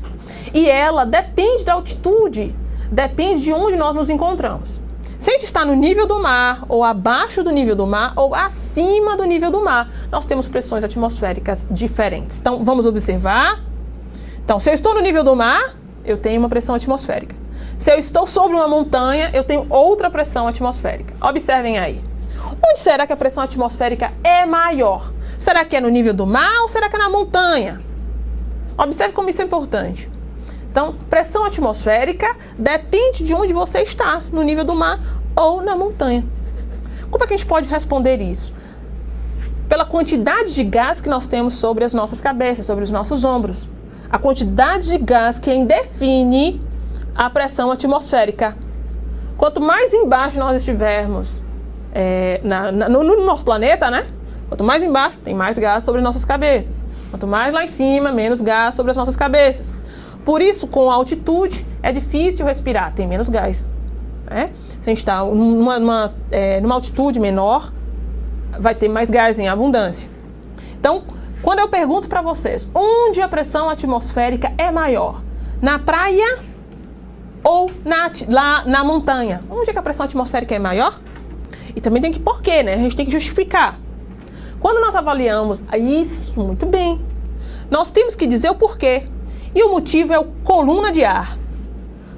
E ela depende da altitude, depende de onde nós nos encontramos. Se a gente está no nível do mar, ou abaixo do nível do mar, ou acima do nível do mar, nós temos pressões atmosféricas diferentes. Então, vamos observar. Então, se eu estou no nível do mar, eu tenho uma pressão atmosférica. Se eu estou sobre uma montanha, eu tenho outra pressão atmosférica. Observem aí. Onde será que a pressão atmosférica é maior? Será que é no nível do mar ou será que é na montanha? Observe como isso é importante. Então, pressão atmosférica depende de onde você está, no nível do mar ou na montanha. Como é que a gente pode responder isso? Pela quantidade de gás que nós temos sobre as nossas cabeças, sobre os nossos ombros. A quantidade de gás quem define a pressão atmosférica. Quanto mais embaixo nós estivermos no nosso planeta, né? Quanto mais embaixo, tem mais gás sobre nossas cabeças. Quanto mais lá em cima, menos gás sobre as nossas cabeças. Por isso, com a altitude, é difícil respirar, tem menos gás. Né? Se a gente está numa altitude menor, vai ter mais gás em abundância. Então, quando eu pergunto para vocês, onde a pressão atmosférica é maior? Na praia ou lá na montanha? Onde é que a pressão atmosférica é maior? E também tem que por quê, né? A gente tem que justificar. Quando nós avaliamos isso, muito bem, nós temos que dizer o porquê. E o motivo é o coluna de ar.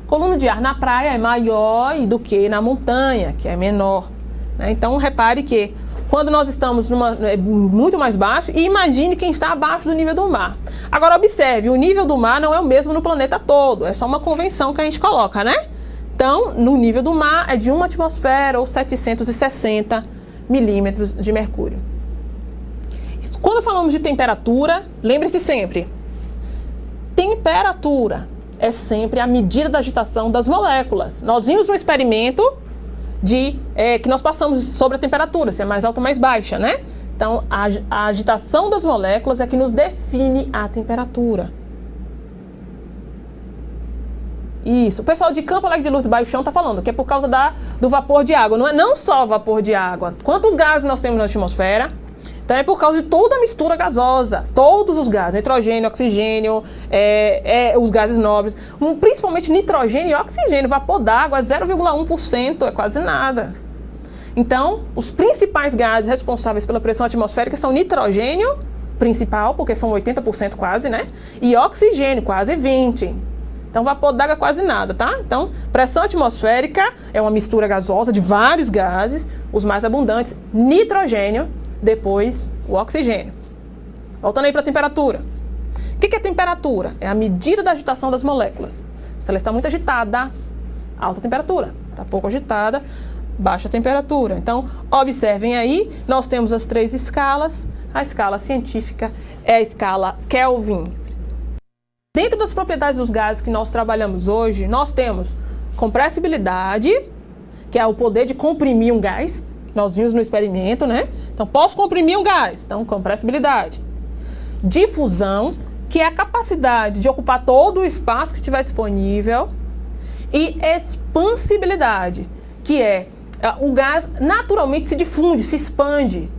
Coluna de ar na praia é maior do que na montanha, que é menor. Né? Então, repare que quando nós estamos muito mais baixo, e imagine quem está abaixo do nível do mar. Agora, observe, o nível do mar não é o mesmo no planeta todo. É só uma convenção que a gente coloca, né? Então, no nível do mar é de 1 atmosfera ou 760 milímetros de mercúrio. Quando falamos de temperatura, lembre-se sempre, temperatura é sempre a medida da agitação das moléculas. Nós vimos um experimento que nós passamos sobre a temperatura, se é mais alta ou mais baixa, né? Então, a agitação das moléculas é que nos define a temperatura. Isso. O pessoal de Campo Alegre de Luz e Baixo Chão está falando que é por causa do vapor de água. Não só o vapor de água. Quantos gases nós temos na atmosfera? Então é por causa de toda a mistura gasosa, todos os gases, nitrogênio, oxigênio, os gases nobres, principalmente nitrogênio e oxigênio, vapor d'água é 0,1%, é quase nada. Então, os principais gases responsáveis pela pressão atmosférica são nitrogênio, principal, porque são 80% quase, né? E oxigênio, quase 20%. Então, vapor d'água é quase nada, tá? Então, pressão atmosférica é uma mistura gasosa de vários gases, os mais abundantes, nitrogênio, depois o oxigênio. Voltando aí para a temperatura. que é temperatura? É a medida da agitação das moléculas. Se ela está muito agitada, alta temperatura. Está pouco agitada, baixa temperatura. Então, observem aí, nós temos as 3 escalas. A escala científica é a escala Kelvin. Dentro das propriedades dos gases que nós trabalhamos hoje, nós temos compressibilidade, que é o poder de comprimir um gás. Nós vimos no experimento, né? Então, posso comprimir um gás. Então, compressibilidade. Difusão, que é a capacidade de ocupar todo o espaço que estiver disponível. E expansibilidade, que é o gás naturalmente se difunde, se expande.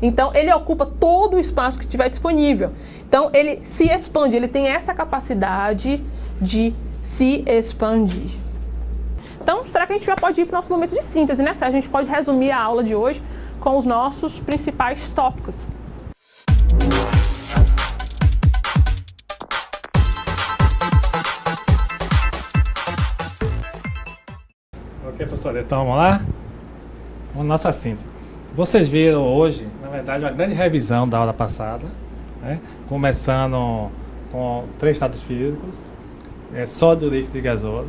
Então, ele ocupa todo o espaço que estiver disponível. Então, ele se expande, ele tem essa capacidade de se expandir. Então, será que a gente já pode ir para o nosso momento de síntese, né? A gente pode resumir a aula de hoje com os nossos principais tópicos. Ok, professor, então vamos lá? Vamos à nossa síntese. Vocês viram hoje, na verdade, uma grande revisão da aula passada, né? Começando com 3 estados físicos, sólido, líquido e gasoso.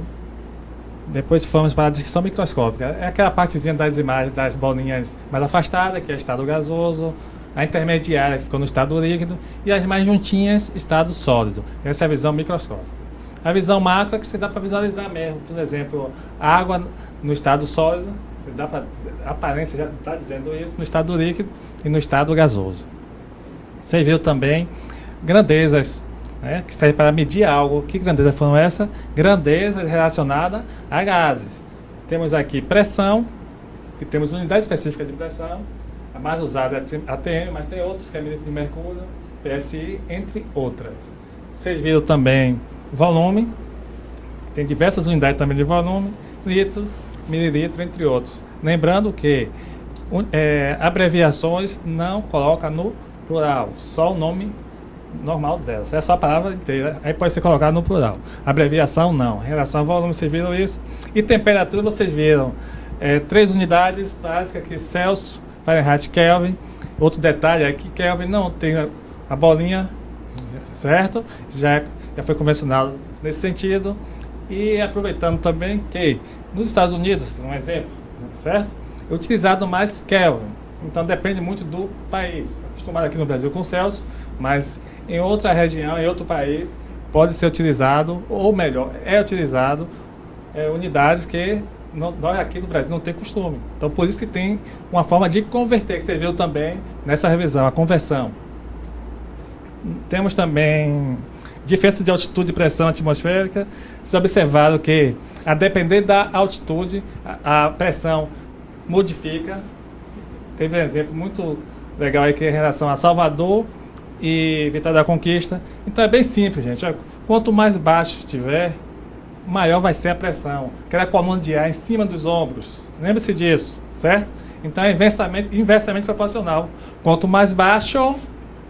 Depois fomos para a descrição microscópica. É aquela partezinha das imagens das bolinhas mais afastadas, que é estado gasoso, a intermediária, que ficou no estado líquido, e as mais juntinhas, estado sólido. Essa é a visão microscópica. A visão macro é que você dá para visualizar mesmo. Por exemplo, a água no estado sólido, você dá para, a aparência já está dizendo isso, no estado líquido e no estado gasoso. Você viu também grandezas, né, que servem para medir algo. Que grandezas foram essas? Grandezas relacionadas a gases. Temos aqui pressão, que temos unidade específica de pressão. A mais usada é a ATM, mas tem outras, que é milímetro de mercúrio, PSI, entre outras. Vocês viram também volume, tem diversas unidades também de volume, litro, mililitro, entre outros. Lembrando que abreviações não coloca no plural, só o nome normal delas. É só a palavra inteira, aí pode ser colocado no plural. Abreviação não. Em relação ao volume, vocês viram isso. E temperatura, vocês viram 3 unidades básicas aqui, Celsius, Fahrenheit, Kelvin. Outro detalhe é que Kelvin não tem a bolinha, certo? Já foi convencionado nesse sentido. E aproveitando também que nos Estados Unidos, um exemplo, certo? É utilizado mais Kelvin. Então depende muito do país. Acostumado aqui no Brasil com Celsius, mas em outra região, em outro país, pode ser utilizado, ou melhor, é utilizado unidades que nós aqui no Brasil não tem costume. Então por isso que tem uma forma de converter, que você viu também nessa revisão, a conversão. Temos também diferença de altitude e pressão atmosférica. Vocês observaram que, a depender da altitude, a pressão modifica. Teve um exemplo muito legal aí que é em relação a Salvador e Vitória da Conquista. Então é bem simples, gente. Quanto mais baixo estiver, maior vai ser a pressão. Aquela coluna de ar em cima dos ombros. Lembre-se disso, certo? Então é inversamente proporcional. Quanto mais baixo,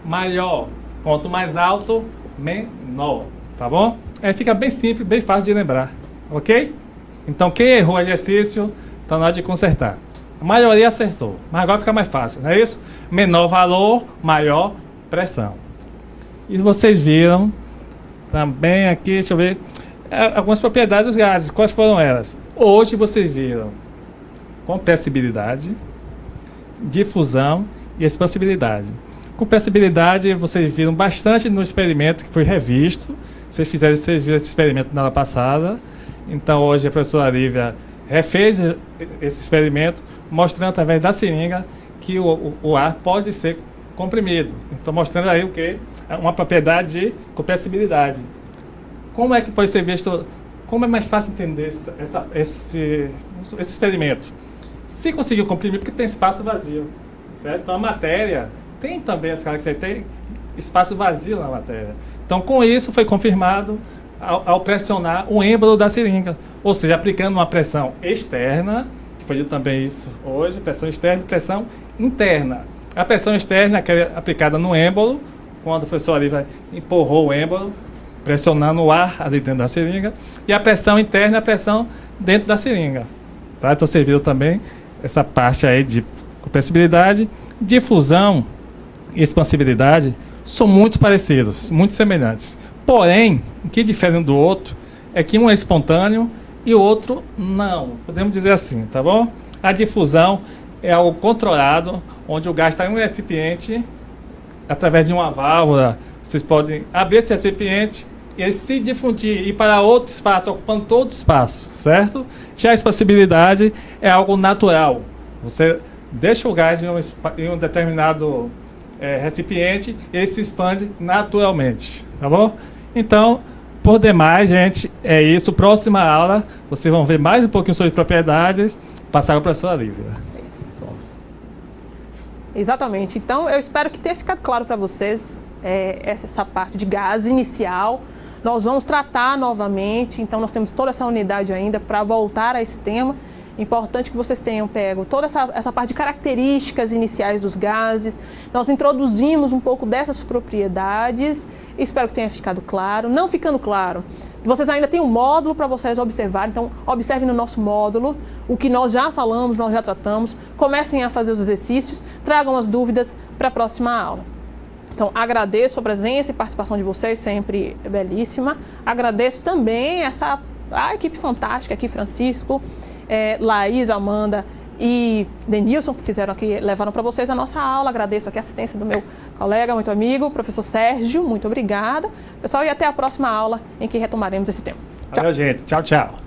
maior. Quanto mais alto, menor. Tá bom? Fica bem simples, bem fácil de lembrar. Ok? Então quem errou o exercício, está na hora de consertar. A maioria acertou, mas agora fica mais fácil, não é isso? Menor valor, maior pressão. E vocês viram também aqui, deixa eu ver, algumas propriedades dos gases. Quais foram elas? Hoje vocês viram compressibilidade, difusão e expansibilidade. Compressibilidade vocês viram bastante no experimento que foi revisto. Vocês viram esse experimento na aula passada. Então hoje a professora Lívia refez esse experimento, mostrando através da seringa que o ar pode ser comprimido. Então mostrando aí o que? Uma propriedade de compressibilidade. Como é que pode ser visto? Como é mais fácil entender esse experimento? Se conseguiu comprimir, porque tem espaço vazio, certo? Então a matéria tem também as características, tem espaço vazio na matéria. Então com isso foi confirmado ao pressionar o êmbolo da seringa, ou seja, aplicando uma pressão externa, que foi dito também isso hoje, pressão externa e pressão interna. A pressão externa é aplicada no êmbolo, quando o professor ali empurrou o êmbolo, pressionando o ar ali dentro da seringa, e a pressão interna é a pressão dentro da seringa. Tá? Então você viu também essa parte aí de compressibilidade, difusão e expansibilidade. são muito parecidos, muito semelhantes. Porém, o que difere um do outro é que um é espontâneo e o outro não. Podemos dizer assim, tá bom? A difusão é algo controlado, onde o gás está em um recipiente, através de uma válvula, vocês podem abrir esse recipiente e ele se difundir e ir para outro espaço, ocupando todo o espaço, certo? Já a expansibilidade é algo natural. Você deixa o gás em um determinado recipiente, ele se expande naturalmente, tá bom? Então, por demais, gente, é isso. Próxima aula, vocês vão ver mais um pouquinho sobre propriedades. Passar para a professora Lívia. Isso. Exatamente. Então, eu espero que tenha ficado claro para vocês essa parte de gás inicial. Nós vamos tratar novamente, então nós temos toda essa unidade ainda para voltar a esse tema. Importante que vocês tenham pego toda essa parte de características iniciais dos gases. Nós introduzimos um pouco dessas propriedades. Espero que tenha ficado claro. Não ficando claro, vocês ainda têm um módulo para vocês observarem. Então, observem no nosso módulo o que nós já falamos, nós já tratamos. Comecem a fazer os exercícios, tragam as dúvidas para a próxima aula. Então, agradeço a presença e participação de vocês, sempre belíssima. Agradeço também a equipe fantástica aqui, Francisco, Laís, Amanda e Denilson, que levaram para vocês a nossa aula. Agradeço aqui a assistência do meu colega, muito amigo, professor Sérgio, muito obrigada. Pessoal, e até a próxima aula em que retomaremos esse tema. Tchau. Valeu, gente. Tchau, tchau.